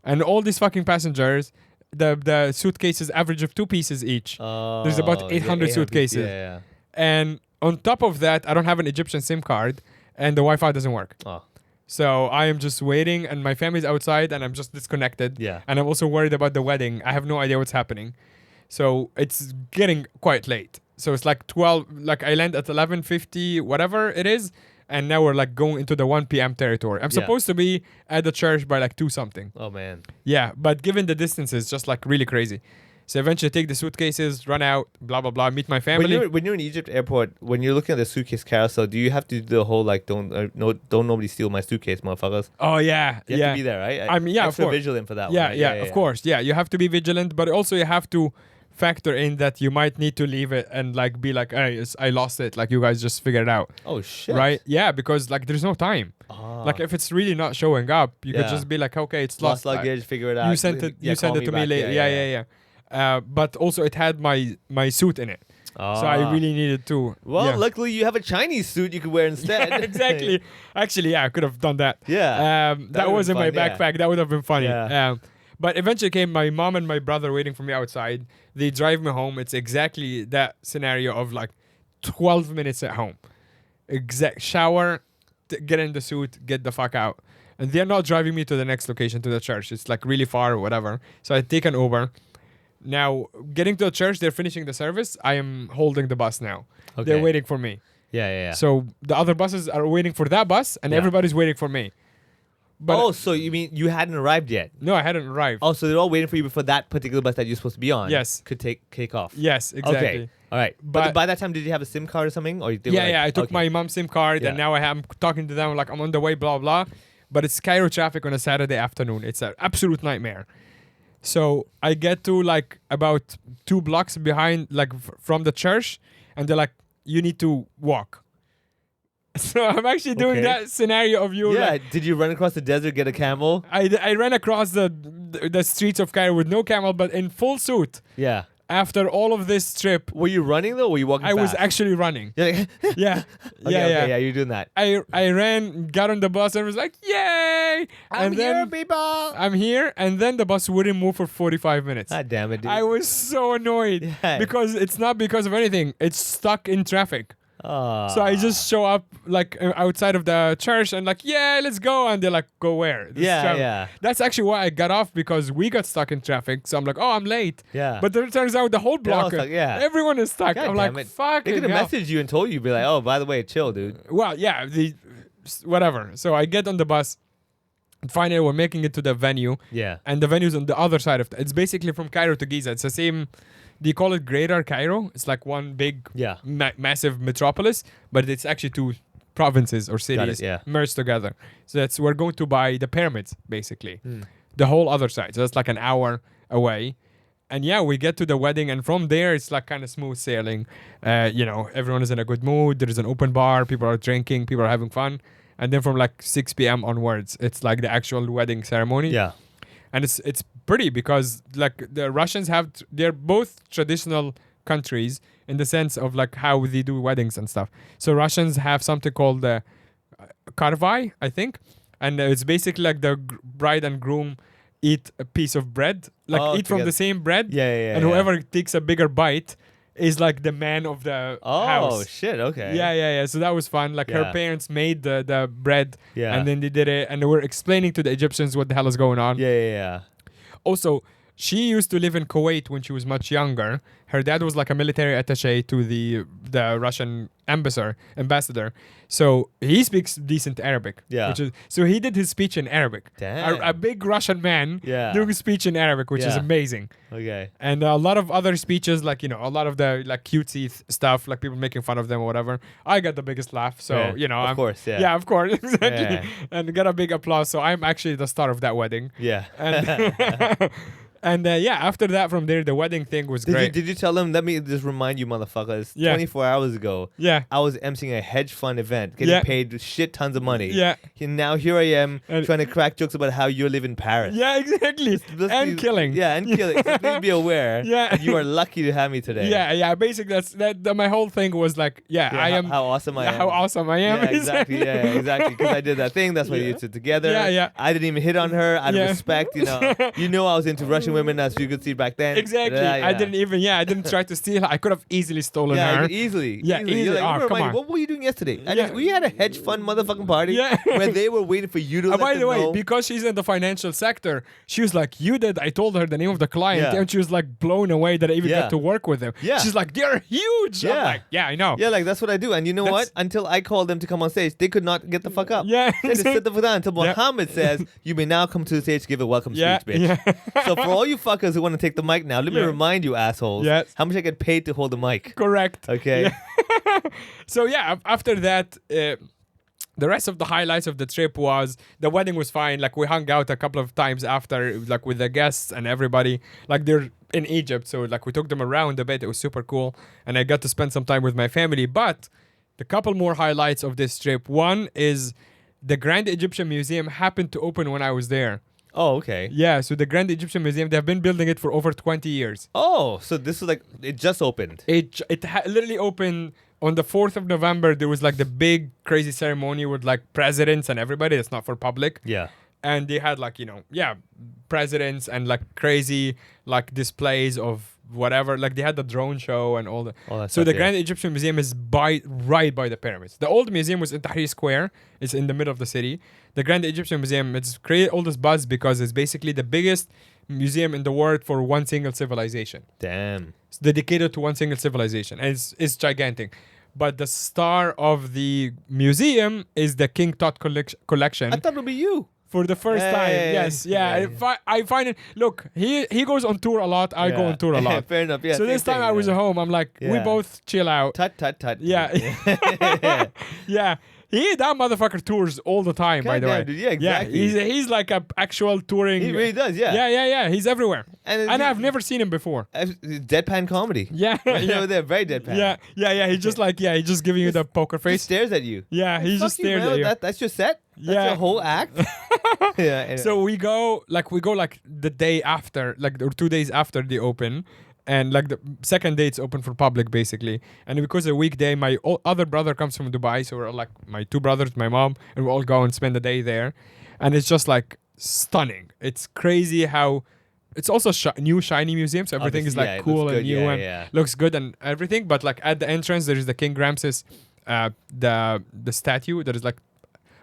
and all these fucking passengers, the suitcases average of 2 pieces each. There's about 800 suitcases. Yeah. And on top of that, I don't have an Egyptian SIM card, and the Wi-Fi doesn't work. Oh. So I am just waiting, and my family's outside, and I'm just disconnected. Yeah. And I'm also worried about the wedding. I have no idea what's happening. So it's getting quite late. So it's like 12, like I land at 11:50, whatever it is, and now we're like going into the 1 p.m. territory. I'm Yeah. supposed to be at the church by like 2 something. Oh man. Yeah, but given the distance, it's just like really crazy. So eventually take the suitcases, run out, blah, blah, blah, meet my family. When you're in Egypt airport, when you're looking at the suitcase carousel, do you have to do the whole like don't nobody steal my suitcase, motherfuckers? Oh, yeah. You have to be there, right? I mean, yeah, of Extra course. vigilant for that Yeah, one. Right? yeah, of course. Yeah, you have to be vigilant, but also you have to factor in that you might need to leave it and like be like, hey, I lost it. Like you guys just figure it out. Oh shit. Right? Yeah, because like there's no time. Like if it's really not showing up, you could Yeah. just be like, okay, it's Lost lost. luggage, figure it out. You sent it. Yeah, You sent call it to me back. later. Yeah. But also it had my suit in it, so I really needed to. Well, yeah. luckily you have a Chinese suit you could wear instead. Exactly. Actually, yeah, I could have done that. Yeah. That would've was in been my fun, yeah. backpack. That would have been funny. Yeah. But eventually came my mom and my brother waiting for me outside. They drive me home. It's exactly that scenario of like 12 minutes at home. Exact shower, get in the suit, get the fuck out. And they're not driving me to the next location, to the church. It's like really far or whatever. So I take an Uber. Now, getting to the church, they're finishing the service. I am holding the bus now. Okay. They're waiting for me. Yeah. So the other buses are waiting for that bus, and Yeah. everybody's waiting for me. But so you mean you hadn't arrived yet? no, I hadn't arrived. Oh, so they're all waiting for you before that particular bus that you're supposed to be on. Yes. Could take off. Yes, exactly. Okay. All right. But But- by that time, did you have a SIM card or something? Or you did Yeah. I took okay. my mom's SIM card, Yeah. and now I'm talking to them like I'm on the way, blah blah. But it's Cairo traffic on a Saturday afternoon. It's an absolute nightmare. So I get to like about 2 blocks behind, like from the church, and they're like, "You need to walk." So I'm actually doing Okay. that scenario of you. Yeah. Like, Did you run across the desert, get a camel? I ran across the streets of Cairo with no camel, but in full suit. Yeah. After all of this trip, Were you running though? Or were you walking? I was fast? actually running. You're like, Yeah, okay, yeah. you're doing that. I ran, got on the bus, and was like, "Yay!" And then people. I'm here, and then the bus wouldn't move for 45 minutes. God damn it, dude. I was so annoyed Yeah. because it's not because of anything. It's stuck in traffic. So I just show up like outside of the church and like, yeah, let's go. And they're like, go where? Yeah. That's actually why I got off, because we got stuck in traffic. So I'm like, oh, I'm late. Yeah. But then it turns out the whole They're all block, stuck, yeah. everyone is stuck. God I'm damn like, it. fuck. They could have messaged you and told you, be like, oh, by the way, chill, dude. Well, yeah, whatever. So I get on the bus. And finally, we're making it to the venue. Yeah. And the venue's on the other side of it's basically from Cairo to Giza. It's the same. Do you call it Greater Cairo? It's like one big, massive metropolis, but it's actually two provinces or cities merged together. So we're going to buy the pyramids, basically. The whole other side. So that's like an hour away. And yeah, we get to the wedding, and from there, it's like kind of smooth sailing. Everyone is in a good mood. There is an open bar. People are drinking. People are having fun. And then from like 6 p.m. onwards, it's like the actual wedding ceremony. Yeah. And it's pretty because like the Russians they're both traditional countries in the sense of like how they do weddings and stuff. So Russians have something called the karvai, I think. And it's basically like the bride and groom eat a piece of bread, like eat from the same bread. And whoever takes a bigger bite is like the man of the house. Oh shit! Okay. Yeah. So that was fun. Like her parents made the bread, and then they did it, and they were explaining to the Egyptians what the hell is going on. Yeah. Also, she used to live in Kuwait when she was much younger. Her dad was like a military attaché to the Russian ambassador. So he speaks decent Arabic. Yeah. So he did his speech in Arabic. Damn. A big Russian man doing a speech in Arabic, which is amazing. Okay. And a lot of other speeches, like, a lot of the like cutesy stuff, like people making fun of them or whatever. I got the biggest laugh. So, of course. Yeah, of course. Exactly. Yeah. And got a big applause. So I'm actually the star of that wedding. Yeah. And after that, from there, the wedding thing was great. Did you tell them? Let me just remind you, motherfuckers. 24 hours ago, I was emceeing a hedge fund event, getting paid shit tons of money. Yeah. And now here I am trying to crack jokes about how you live in Paris. Yeah, exactly. And killing. Yeah, and killing. So please be aware. You are lucky to have me today. Yeah. Basically, that's my whole thing was like, I am. How awesome I am. How awesome I am. Yeah, exactly. Exactly. Because I did that thing. That's why you two together. Yeah. I didn't even hit on her. Out of respect, You know I was into Russian women, as you could see back then. Exactly. I didn't try to steal her. I could have easily stolen her. Easily. Yeah, easily. easily. Like, Come on. What were you doing yesterday? We had a hedge fund motherfucking party where they were waiting for you to let by them the way, know. because she's in the financial sector, she was like, you did. I told her the name of the client, and she was like blown away that I even got to work with them. Yeah. She's like, they're huge. I'm like, I know. Yeah, like that's what I do. And you know what? Until I called them to come on stage, they could not get the fuck up. Yeah. They just sit the fuck down until Mohammed says, you may now come to the stage to give a welcome speech, bitch. So for all you fuckers who want to take the mic now, let me remind you, assholes, how much I get paid to hold the mic. Correct. Okay. Yeah. So after that, the rest of the highlights of the trip was the wedding was fine. Like we hung out a couple of times after, like with the guests and everybody. Like they're in Egypt, so like we took them around a bit. It was super cool, and I got to spend some time with my family. But the couple more highlights of this trip. One is the Grand Egyptian Museum happened to open when I was there. Oh, okay. Yeah, so the Grand Egyptian Museum, they've been building it for over 20 years. Oh, so this is like, it just opened. It literally opened on the 4th of November. There was like the big crazy ceremony with like presidents and everybody. It's not for public. Yeah. And they had like, presidents and like crazy like displays of whatever. Like they had the drone show and all that. So the Grand Egyptian Museum is right by the pyramids. The old museum was in Tahrir Square. It's in the middle of the city. The Grand Egyptian Museum, it's created all this buzz because it's basically the biggest museum in the world for one single civilization. Damn. It's dedicated to one single civilization. And it's gigantic. But the star of the museum is the King Tut collection. I thought it would be you. For the first time, yes, I find it. Look, he goes on tour a lot. I go on tour a lot. Fair enough. Yeah. So this time I was at home. I'm like, we both chill out. Tut. Yeah, yeah. That motherfucker tours all the time. By the way, dude. Yeah, exactly. Yeah, he's like a actual touring. He really does. Yeah. Yeah. He's everywhere. And I've never seen him before. Deadpan comedy. Yeah. They're very deadpan. Yeah. He's just like, he's just giving you the poker face. He stares at you. Yeah, he just stares at you. That's your set? That's your whole act? Anyway. So we go the day after, or 2 days after they open. And like the second day, it's open for public basically. And because a weekday, my other brother comes from Dubai, so we're like my two brothers, my mom, and we all go and spend the day there. And it's just like stunning. It's crazy how it's also new shiny museum, so everything is like cool and new and looks good and everything. But like at the entrance, there is the King Ramses the statue that is like,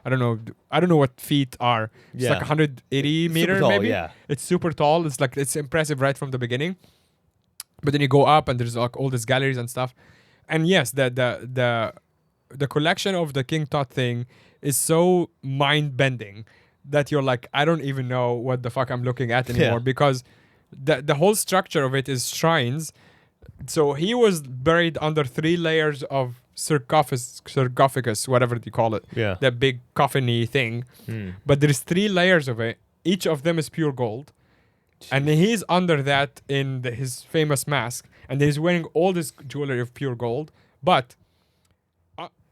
I don't know what feet are. It's Yeah. like 180 meter tall, maybe. yeah. It's super tall. It's impressive right from the beginning. But then you go up and there's like all these galleries and stuff. And yes, the collection of the King Tut thing is so mind bending that you're like, I don't even know what the fuck I'm looking at anymore Yeah. because the whole structure of it is shrines. So he was buried under 3 layers of sarcophagus, whatever they call it. Yeah. That big coffin-y thing. But there's 3 layers of it. Each of them is pure gold. And he's under that in his famous mask. And he's wearing all this jewelry of pure gold. But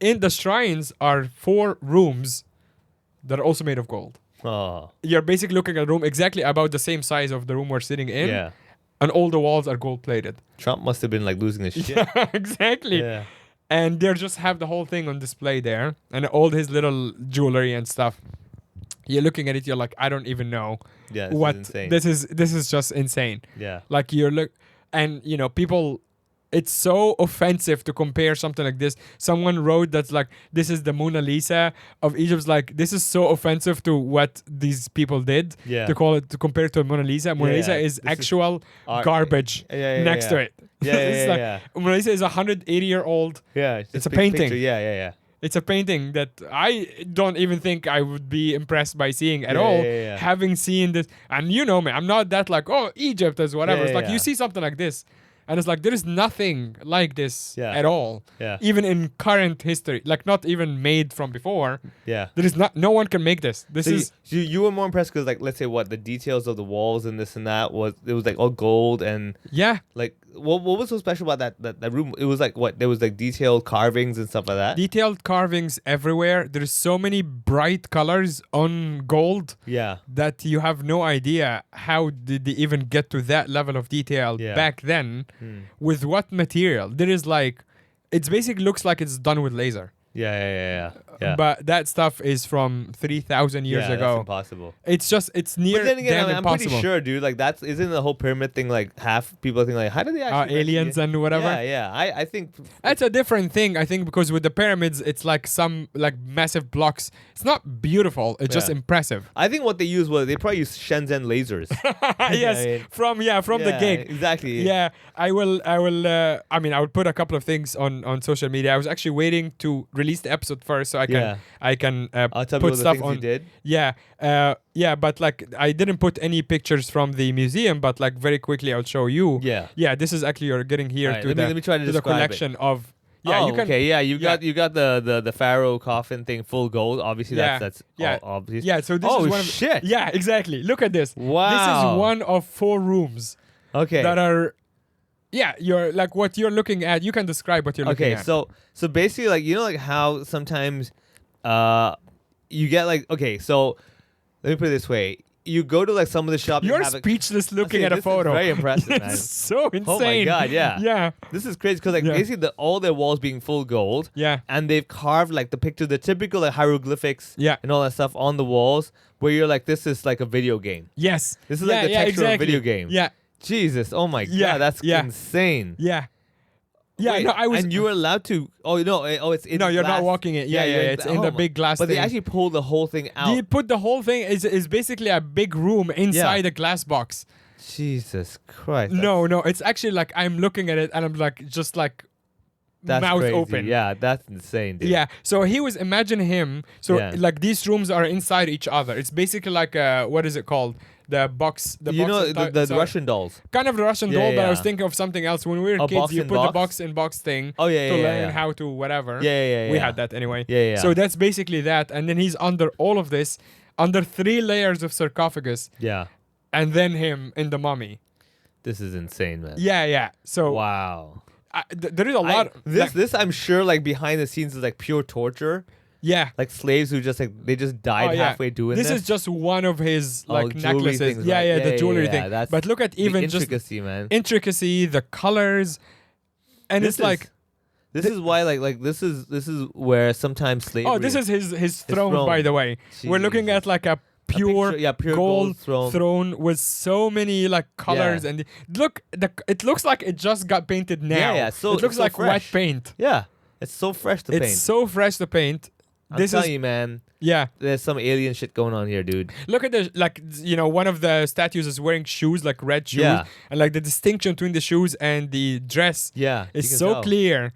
in the shrines are 4 rooms that are also made of gold. Oh. You're basically looking at a room exactly about the same size of the room we're sitting in. Yeah. And all the walls are gold plated. Trump must have been like losing his shit. Exactly. Yeah. And they just have the whole thing on display there. And all his little jewelry and stuff. You're looking at it, you're like, I don't even know Yeah. what Is insane. this is just insane. Yeah. Like and you know, people, it's so offensive to compare something like this. Someone wrote that's like, this is the Mona Lisa of Egypt. Like, this is so offensive to what these people did Yeah. to compare it to Mona Lisa. Mona Yeah, Lisa is this is actual art. garbage Yeah, next to yeah. it. Yeah, It's yeah, like, yeah. Mona Lisa is 180-year-old. Yeah. It's a big painting. picture. Yeah, yeah, yeah. It's a painting that I don't even think I would be impressed by seeing at Yeah, all. yeah, yeah. Having seen this, and you know me, I'm not that like, oh, Egypt is whatever. Yeah, It's like yeah. you see something like this, and it's like there is nothing like this Yeah. at all. Yeah. Even in current history, like not even made from before. Yeah. There is no one can make this. This So is you were more impressed because, like, let's say what the details of the walls and this and that was like all gold and yeah. like what was so special about that room? It was like what there was like detailed carvings and stuff like that. Detailed carvings everywhere. There's so many bright colors on gold Yeah. that you have no idea how did they even get to that level of detail Yeah. back then. With what material? There is like, it basically looks like it's done with laser. Yeah. But that stuff is from 3,000 years yeah, That's ago. impossible. It's near But then again, damn I'm impossible. pretty sure, dude. Like isn't the whole pyramid thing like half people think like how did they actually aliens and whatever. Yeah. I think That's a different thing, I think, because with the pyramids, it's like some like massive blocks. It's not beautiful. It's just Yeah. impressive. I think what they used was they probably used Shenzhen lasers. Yes, from the Yeah, gig. exactly. Yeah, I will. I mean, I will put a couple of things on social media. I was actually waiting to release the episode first, so I can I'll tell put you the stuff things on. you did. Yeah, but like I didn't put any pictures from the museum, but like very quickly I'll show you. Yeah. This is actually you're getting here Alright, to let me try to the describe it. collection of. Yeah, Oh, you can. okay, yeah, you got the pharaoh coffin thing full gold. Obviously, Yeah, that's yeah, all obvious. Yeah, so this oh is one of shit! Yeah, exactly. Look at this. This Wow. is one of 4 rooms Okay. that are. Yeah, you're like what you're looking at. You can describe what you're looking Okay, at. so basically, like like how sometimes, you get like so, let me put it this way: you go to like some of the shops. You're and have speechless looking Okay, at a this is photo. very impressive, man. It's so insane. Oh my god, yeah. Yeah. This is crazy because like Yeah. basically all their walls being full gold. Yeah. And they've carved like the picture, the typical like hieroglyphics. Yeah. And all that stuff on the walls, where you're like, this is like a video game. Yes. This is like the texture of a exactly. video game. Yeah. Jesus, oh my Yeah, god, that's yeah. insane. Yeah. Yeah. Wait, No, I was. and you were allowed to. Oh no! It's in No, you're not glass. walking it. Yeah. It's in the big glass But thing. they actually pulled the whole thing out. They put the whole thing is basically a big room inside a glass box. Jesus Christ! No, it's actually like I'm looking at it and I'm like just like that's mouth crazy. open. Yeah, that's insane, dude. Yeah. So imagine him. So Yeah. like these rooms are inside each other. It's basically like what is it called? The box. The You box know and the sorry. Russian dolls. Kind of the Russian Yeah, doll, but I yeah. was thinking of something else. When we were A kids, box you in put the box? box in box thing Oh yeah, to yeah, learn yeah. how to whatever. Yeah. We had that anyway. Yeah. So that's basically that. And then he's under all of this, under 3 layers of sarcophagus, Yeah. and then him in the mummy. This is insane, man. Yeah. So Wow. there is a lot. This I'm sure like behind the scenes is like pure torture. Yeah. Like slaves who just like they just died Oh, yeah. halfway doing This this. is just one of his like jewelry necklaces. things, Yeah, right? the jewelry yeah, thing. that's But look at the even just intricacy, man. intricacy, the colors, and This it's like, This is why like this is where sometimes slavery. oh, this is his throne, throne. by the way. We're looking Jesus. at like a pure, pure gold gold throne with so many like colors and look, it looks like it just got painted now. Yeah, so- it looks so like wet fresh. paint. Yeah. It's so fresh to paint. It's so fresh to paint. I'm telling you, man. Yeah. There's some alien shit going on here, dude. Look at the, like, one of the statues is wearing shoes, like red shoes. Yeah. And like the distinction between the shoes and the dress Yeah, is you can so tell. clear.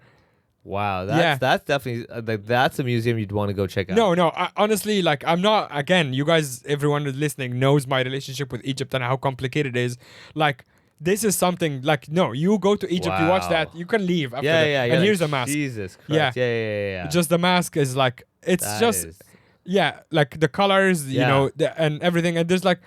Wow, that's definitely like that's a museum you'd want to go check out. No, honestly, like, I'm not, again, you guys, everyone who's listening knows my relationship with Egypt and how complicated it is. Like, this is something, like, no, you go to Egypt, you watch Wow. that, you can leave after Yeah, that. yeah, yeah. And like, here's the mask. Jesus Yeah. Christ. Yeah. Just the mask is like, it's That just, is- yeah, like the colors, you Yeah. know, and everything. And there's like,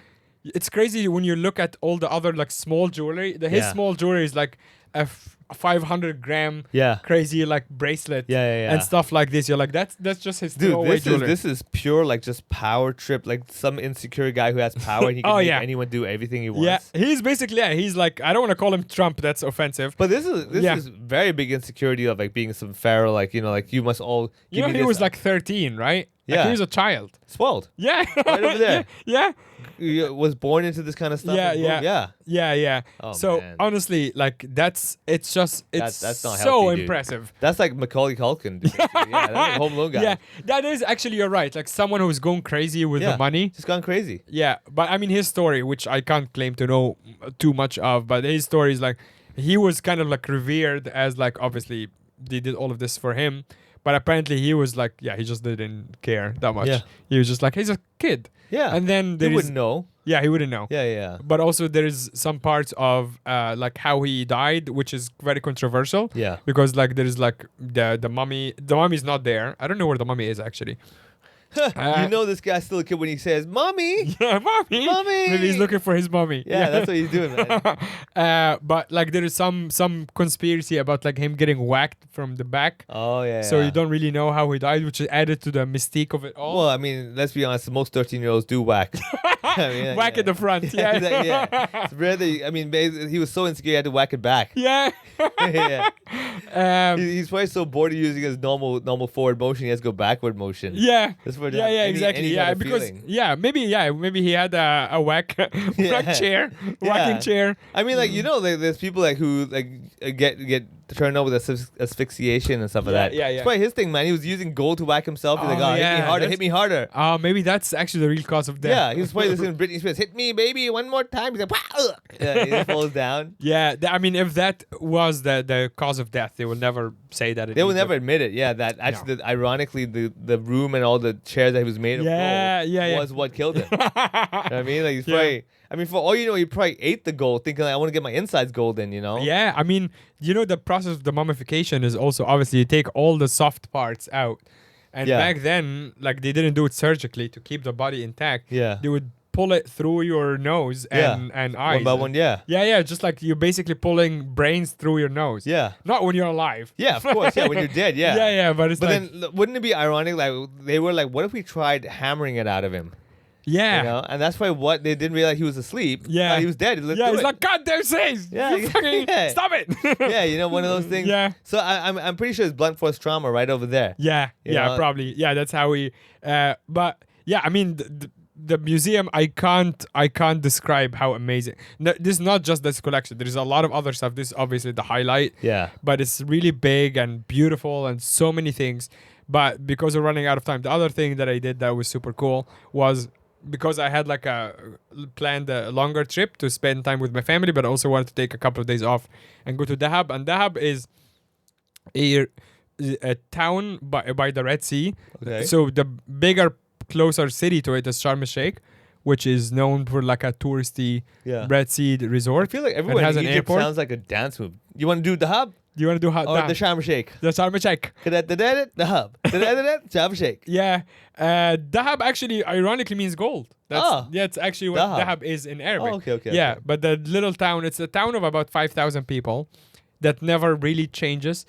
it's crazy when you look at all the other like small jewelry. His Yeah. small jewelry is like a 500-gram Yeah. crazy like bracelet Yeah. and stuff like this. You're like, that's just his Dude, throwaway jewelry. this is pure like just power trip, like some insecure guy who has power and he can Oh, make yeah. anyone do everything he wants. yeah, he's basically, he's like, I don't want to call him Trump. That's offensive. But this Yeah. is very big insecurity of like being some pharaoh, like like you must all You know, me he this- was like 13, right? Like, Yeah. he was a child. spoiled. Yeah. Right over there. yeah. He was born into this kind of stuff. Yeah, and boom, yeah. Yeah. Oh, So man. honestly, like, it's That's not so healthy, dude. impressive. That's like Macaulay Culkin. Dude, basically. Yeah, that's like Home Alone guy. Yeah, that is actually, you're right. Like someone who's going crazy with Yeah. the money. Just gone crazy. Yeah, but I mean his story, which I can't claim to know too much of, but his story is like he was kind of like revered as like, obviously they did all of this for him, but apparently he was like, yeah, he just didn't care that much. Yeah. He was just like, he's a kid. Yeah. And then You there is, wouldn't know. yeah, he wouldn't know. Yeah. But also there is some parts of like how he died, which is very controversial. Yeah. Because like there is like the mummy. The mummy is not there. I don't know where the mummy is actually. You know this guy's still a kid when he says, "Mommy." Yeah, mommy. Mommy! Maybe he's looking for his mommy. Yeah, that's what he's doing, man. But like there is some conspiracy about like him getting whacked from the back. Oh yeah. So yeah. you don't really know how he died, which is added to the mystique of it all. Well, I mean, let's be honest. Most 13-year-olds do whack. I mean, Whack at the front. Yeah. Exactly, yeah. It's rare that I mean, he was so insecure he had to whack it back. Yeah. yeah. He's probably so bored of using his normal forward motion, he has to go backward motion. Yeah. That's what Yeah, exactly. any Yeah, kind of because feeling. maybe he had a whack chair, whacking chair. I mean, like there's people like who like get turned on with asphyxiation and stuff like that. Yeah. It's probably his thing, man. He was using gold to whack himself. He's like, Oh, hit me yeah, harder, hit me harder. Maybe that's actually the real cause of death. Yeah, he was probably listening to Britney Spears. Hit me, baby, one more time. He's like, "Wah!" Yeah, he just falls down. Yeah, I mean, if that was the cause of death, they will never say that. They will never admit it. Yeah, that actually, ironically, the room and all the chairs that he was made of gold was what killed him. You know what I mean? Like he's probably. I mean, for all you know, he probably ate the gold, thinking like, I want to get my insides golden. You know? Yeah, I mean, the process of the mummification is also obviously you take all the soft parts out, and back then, like they didn't do it surgically to keep the body intact. Yeah. They would pull it through your nose and eyes. One by one. Yeah. Yeah, just like you're basically pulling brains through your nose. Yeah. Not when you're alive. Yeah, of course. Yeah, when you're dead. Yeah. Yeah, but it's But like, then, wouldn't it be ironic? Like they were like, what if we tried hammering it out of him? yeah. You know, and that's why what they didn't realize he was asleep. Yeah. He was dead. Let's Yeah, do he's it. like, God damn sakes! Yeah, You fucking yeah. stop it! Yeah, one of those things. Yeah. So I'm pretty sure it's blunt force trauma right over there. Yeah, You yeah, know? probably. Yeah, that's how we. But yeah, I mean, the museum, I can't describe how amazing. No, this is not just this collection. There is a lot of other stuff. This is obviously the highlight. Yeah. But it's really big and beautiful and so many things. But because we're running out of time, the other thing that I did that was super cool was because I had like planned a longer trip to spend time with my family, but I also wanted to take a couple of days off and go to Dahab. And Dahab is a town by the Red Sea. Okay. So the bigger, closer city to it is Sharm el-Sheikh, which is known for like a touristy Red Sea resort. I feel like and everyone has in an Egypt airport. sounds like a dance move. You want to do the hub Do you want to do or the Sharm el-Sheikh? the Sharm el-Sheikh? The hub. Sharm el-Sheikh. Yeah. Dahab actually ironically means gold. That's actually what Dahab. Dahab is in Arabic. Okay. Yeah, but the little town, it's a town of about 5,000 people that never really changes.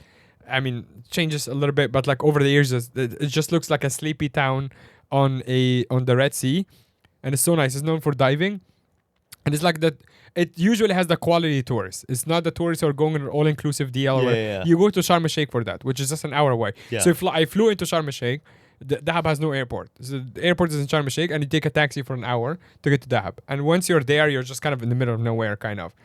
I mean, changes a little bit, but like over the years, it just looks like a sleepy town on the Red Sea, and it's so nice. It's known for diving, and it's like that. It usually has the quality tours. It's not the tourists who are going on an all-inclusive deal. You go to Sharm el-Sheikh for that, which is just an hour away. Yeah. So I flew into Sharm el-Sheikh. Dahab has no airport. So the airport is in Sharm el-Sheikh, and you take a taxi for an hour to get to Dahab. And once you're there, you're just kind of in the middle of nowhere, kind of.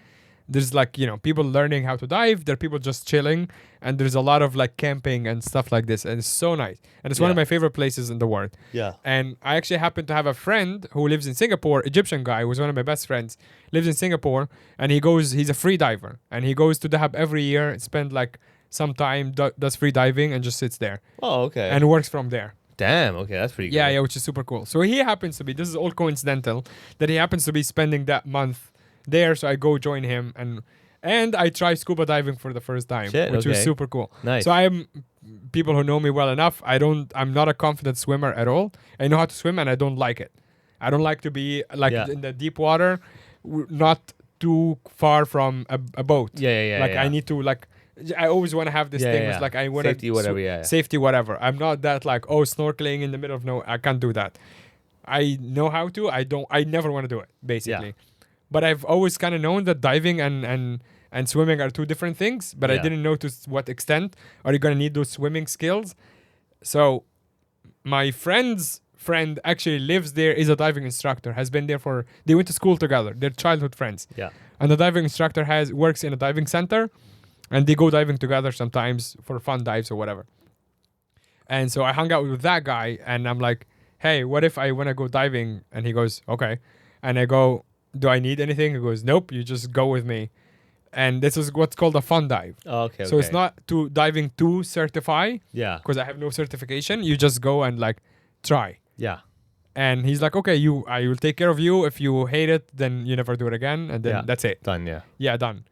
there's like, people learning how to dive. There are people just chilling. And there's a lot of like camping and stuff like this. And it's so nice. And it's one of my favorite places in the world. Yeah. And I actually happen to have a friend who lives in Singapore, Egyptian guy, who's one of my best friends, lives in Singapore. And he's a free diver. And he goes to Dahab every year, spend like some time, does free diving and just sits there. Oh, okay. And works from there. Damn. Okay, that's pretty good. Yeah, which is super cool. So he happens to be, this is all coincidental, that he happens to be spending that month there. So I go join him and I try scuba diving for the first time, which was super cool. Nice. So people who know me well enough, I'm not a confident swimmer at all. I know how to swim and I don't like it. I don't like to be like in the deep water, not too far from a boat. I need to like, I always want to have this thing. It's like I want safety, whatever. Safety, whatever. I'm not that like, snorkeling in the middle of no. I can't do that. I know how to. I never want to do it. Basically, but I've always kind of known that diving and swimming are two different things. But I didn't know to what extent are you gonna need those swimming skills. So, my friend's friend actually lives there. Is a diving instructor. Has been there they went to school together. They're childhood friends. Yeah. And the diving instructor works in a diving center. And they go diving together sometimes for fun dives or whatever. And so I hung out with that guy and I'm like, hey, what if I want to go diving? And he goes, okay. And I go, do I need anything? He goes, nope, you just go with me. And this is what's called a fun dive. Oh, okay. So it's not diving to certify. Yeah. Because I have no certification. You just go and like try. Yeah. And he's like, okay, I will take care of you. If you hate it, then you never do it again. And then that's it. Done, yeah. Yeah, done.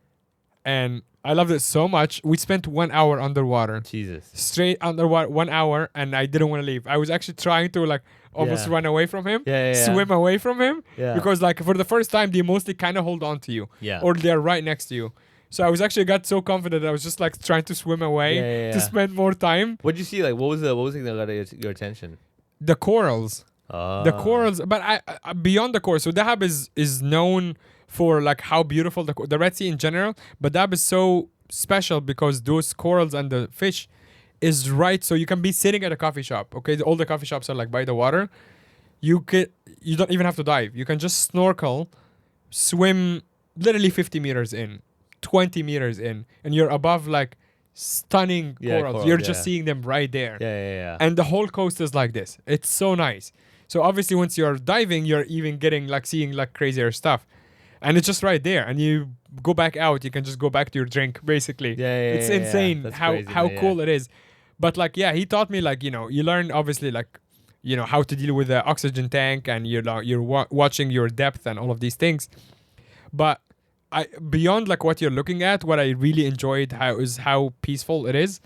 And I loved it so much. We spent 1 hour underwater. Jesus. Straight underwater, 1 hour, and I didn't want to leave. I was actually trying to like almost run away from him, swim away from him, because like for the first time they mostly kind of hold on to you, or they're right next to you. So I was actually got so confident I was just like trying to swim away to spend more time. What'd you see? Like what was the thing that got your attention? The corals. The corals, but I beyond the corals. So Dahab is known for like how beautiful the Red Sea in general, but Dahab is so special because those corals and the fish is right. So you can be sitting at a coffee shop. Okay, all the coffee shops are like by the water. You don't even have to dive. You can just snorkel, swim literally 50 meters in, 20 meters in, and you're above like stunning corals. You're just seeing them right there. Yeah. And the whole coast is like this. It's so nice. So obviously once you're diving, you're even getting like seeing like crazier stuff. And it's just right there. And you go back out, you can just go back to your drink, basically. It's insane how cool it is. But like, he taught me like, you learn obviously like, how to deal with the oxygen tank and you're watching your depth and all of these things. But beyond like what you're looking at, what I really enjoyed is how peaceful it is.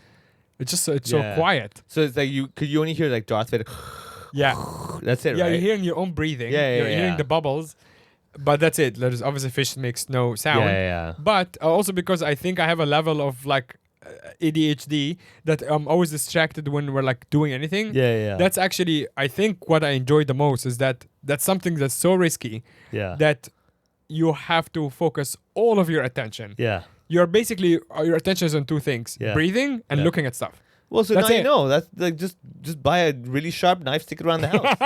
It's just so quiet. So it's like you only hear like Darth Vader. Yeah. That's it, right? Yeah, you're hearing your own breathing. You're hearing the bubbles. But that's it. There's obviously fish makes no sound. Yeah. But also because I think I have a level of like ADHD that I'm always distracted when we're like doing anything. Yeah. That's actually, I think what I enjoy the most is that's something that's so risky that you have to focus all of your attention. Yeah. You're basically, your attention is on two things, breathing and looking at stuff. Well, so now you know. That's like just buy a really sharp knife, stick it around the house.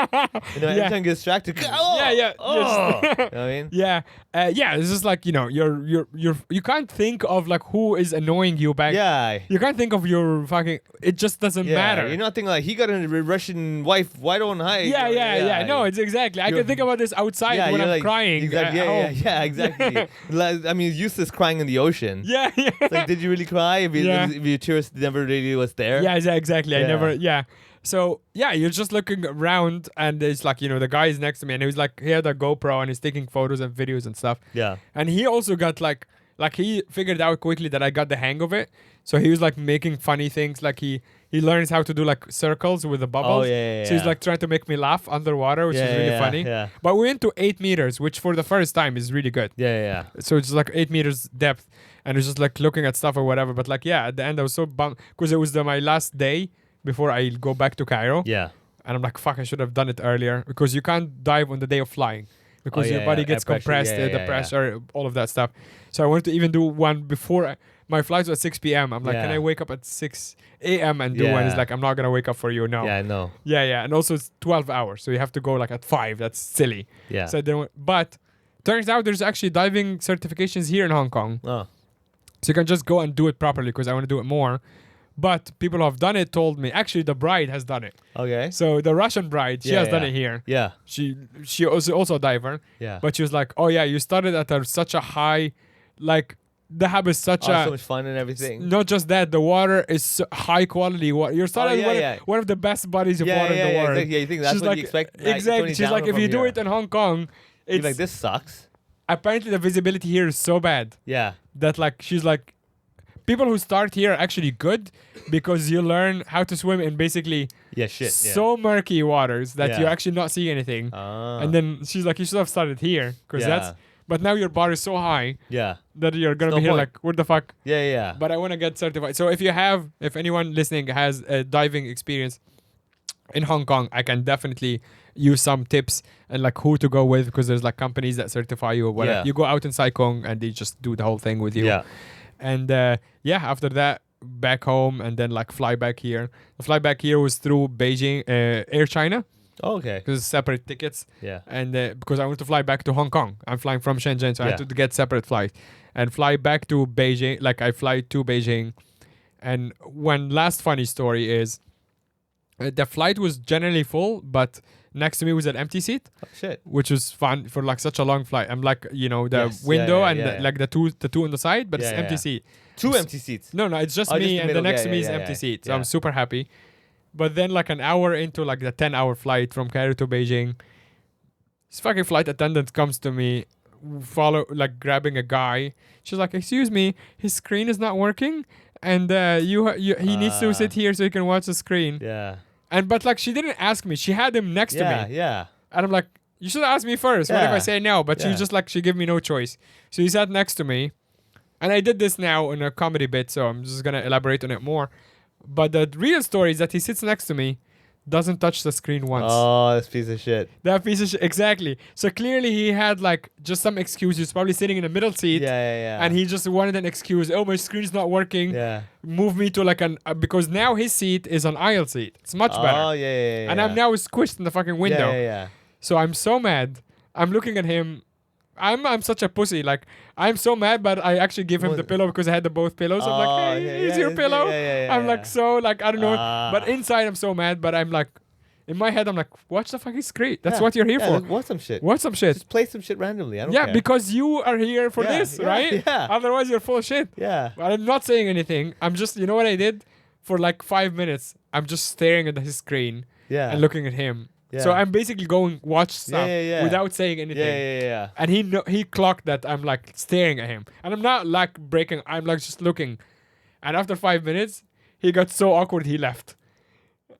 Every time you get distracted. Oh, you know what I mean? It's just like you can't think of like who is annoying you back. Yeah. You can't think of your fucking. It just doesn't matter. You're not thinking like he got a Russian wife. Why don't I? Yeah. No, it's exactly. I can think about this outside when I'm like, crying. Exactly. Yeah. Exactly. I mean, it's useless crying in the ocean. Yeah. It's like, did you really cry? If your tears never really was there. Yeah, exactly. I never. Yeah. So you're just looking around, and it's like the guy is next to me, and he had a GoPro, and he's taking photos and videos and stuff. Yeah. And he also got like he figured out quickly that I got the hang of it. So he was like making funny things, like he learns how to do like circles with the bubbles. So he's like trying to make me laugh underwater, which is really funny. Yeah. But we went to 8 meters, which for the first time is really good. Yeah. So it's like 8 meters depth, and it's just like looking at stuff or whatever. But like at the end I was so bummed because it was my last day before I go back to Cairo. Yeah. And I'm like, fuck, I should have done it earlier, because you can't dive on the day of flying because your body gets compressed, the pressure, all of that stuff. So I wanted to even do one before my flight's at 6 p.m. I'm like, can I wake up at 6 a.m. and do one? It's like, I'm not going to wake up for you. No. Yeah, I know. Yeah. And also it's 12 hours. So you have to go like at 5. That's silly. Yeah. So but Turns out there's actually diving certifications here in Hong Kong. Oh. So you can just go and do it properly because I want to do it more. But people who have done it told me, actually the bride has done it. Okay. So the Russian bride, she has done it here. Yeah. She was also a diver. Yeah. But she was like, oh yeah, you started at such a high, like the hub is such so much fun and everything. Not just that, the water is high quality water. You're starting one of the best bodies of water in the world. Exactly. Yeah, you think that's She's what like, you expect? Exactly. She's like, if you do it in Hong Kong, you're it's like, this sucks. Apparently the visibility here is so bad. Yeah. That like she's like, people who start here are actually good because you learn how to swim in basically so murky waters that you actually not see anything. And then she's like, you should have started here because but now your bar is so high that you're going to be here like, what the fuck? Yeah. But I want to get certified. So if anyone listening has a diving experience in Hong Kong, I can definitely use some tips and like who to go with because there's like companies that certify you or whatever. You go out in Sai Kung and they just do the whole thing with you. Yeah. And after that, back home and then like fly back here. The fly back here was through Beijing, Air China. Oh, okay. Because it's separate tickets. Yeah. And because I want to fly back to Hong Kong. I'm flying from Shenzhen, so I had to get separate flights. And fly back to Beijing, like I fly to Beijing. And one last funny story is the flight was generally full, but next to me was an empty seat. Oh, shit. Which was fun for like such a long flight. I'm like, the window and like the two on the side, but it's empty seat. Two empty seats. No, it's just me and the next to me is empty seat. So I'm super happy. But then like an hour into like the 10-hour flight from Cairo to Beijing, this fucking flight attendant comes to me, grabbing a guy. She's like, excuse me, his screen is not working and he needs to sit here so he can watch the screen. Yeah. But like she didn't ask me. She had him next to me. Yeah. And I'm like, you should ask me first. What if I say no? But she gave me no choice. So he sat next to me. And I did this now in a comedy bit, so I'm just going to elaborate on it more. But the real story is that he sits next to me, doesn't touch the screen once. Oh, this piece of shit. That piece of shit, exactly. So clearly he had like just some excuse. He's probably sitting in the middle seat. Yeah. And he just wanted an excuse. Oh, my screen's not working. Yeah. Move me to like because now his seat is an aisle seat. It's much better. Oh, yeah. And I'm now squished in the fucking window. Yeah. So I'm so mad. I'm looking at him. I'm such a pussy. Like, I'm so mad, but I actually give him the pillow because I had both pillows. I'm like, hey, here's your pillow. I'm like, so, like, I don't know. But inside, I'm so mad, but I'm like, in my head, I'm like, watch the fucking screen. That's what you're here for. Watch some shit. Watch some shit. Just play some shit randomly. I don't care. Because you are here for this, right? Yeah. Otherwise, you're full of shit. Yeah. But I'm not saying anything. I'm just, you know what I did? For like 5 minutes, I'm just staring at his screen and looking at him. Yeah. So I'm basically going watch stuff without saying anything. Yeah. And he clocked that I'm like staring at him. And I'm not like breaking, I'm like just looking. And after 5 minutes, he got so awkward he left.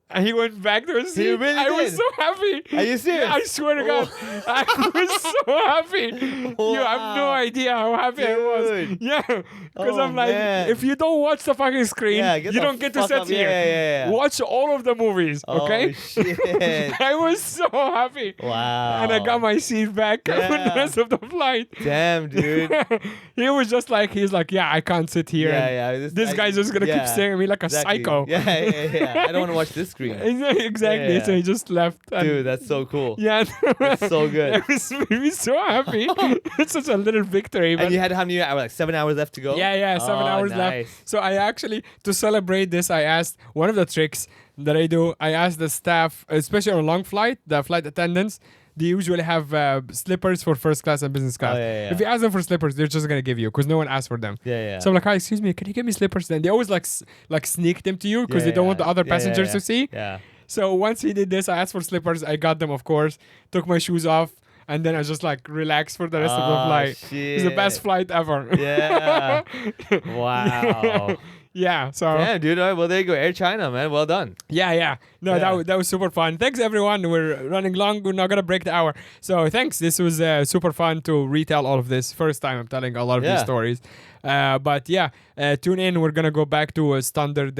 And he went back to his seat. He really I was did? so happy. Are you serious? Yeah, I swear to God. I was so happy. You have no idea how happy I was. Yeah. Because I'm like, if you don't watch the fucking screen, you don't get to sit here. Yeah. Watch all of the movies, okay? Oh, shit. I was so happy. Wow. And I got my seat back for the rest of the flight. Damn, dude. He was just like, he's like, yeah, I can't sit here. This guy's just going to keep staring at me like a psycho. Yeah. I don't want to watch this screen. Exactly. Yeah. So he just left. Dude, that's so cool. Yeah. That's so good. It made me so happy. It's such a little victory. But And you had how many hours? Like 7 hours left to go? Yeah, 7 hours left. So I actually, to celebrate this, I asked one of the tricks that I do. I asked the staff, especially on a long flight, the flight attendants, they usually have slippers for first class and business class. If you ask them for slippers, they're just gonna give you because no one asked for them. So I'm like, hi, excuse me, can you give me slippers? Then they always like sneak them to you because they don't want the other passengers to see. So once he did this, I asked for slippers. I got them, of course. Took my shoes off. And then I just like relaxed for the rest of the flight. Shit. It was the best flight ever. Yeah. Wow. Yeah. So. Yeah, dude. All right, well, there you go. Air China, man. Well done. Yeah. No, that was super fun. Thanks, everyone. We're running long. We're not going to break the hour. So thanks. This was super fun to retell all of this. First time I'm telling a lot of these stories. But yeah, tune in. We're gonna go back to a standard,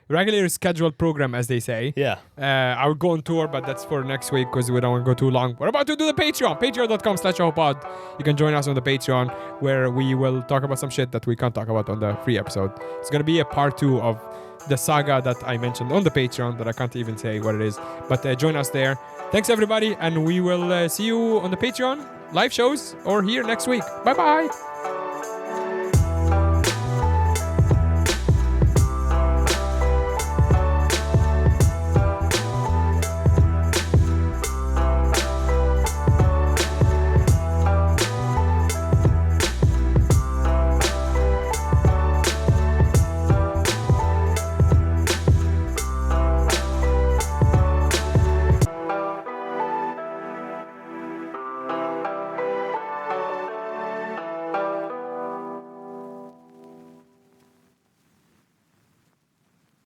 regular scheduled program, as they say. Yeah. I will go on tour, but that's for next week because we don't want to go too long. We're about to do the Patreon. Patreon.com/AhoPod. You can join us on the Patreon, where we will talk about some shit that we can't talk about on the free episode. It's gonna be a part 2 of the saga that I mentioned on the Patreon that I can't even say what it is. But join us there. Thanks everybody, and we will see you on the Patreon live shows or here next week. Bye bye.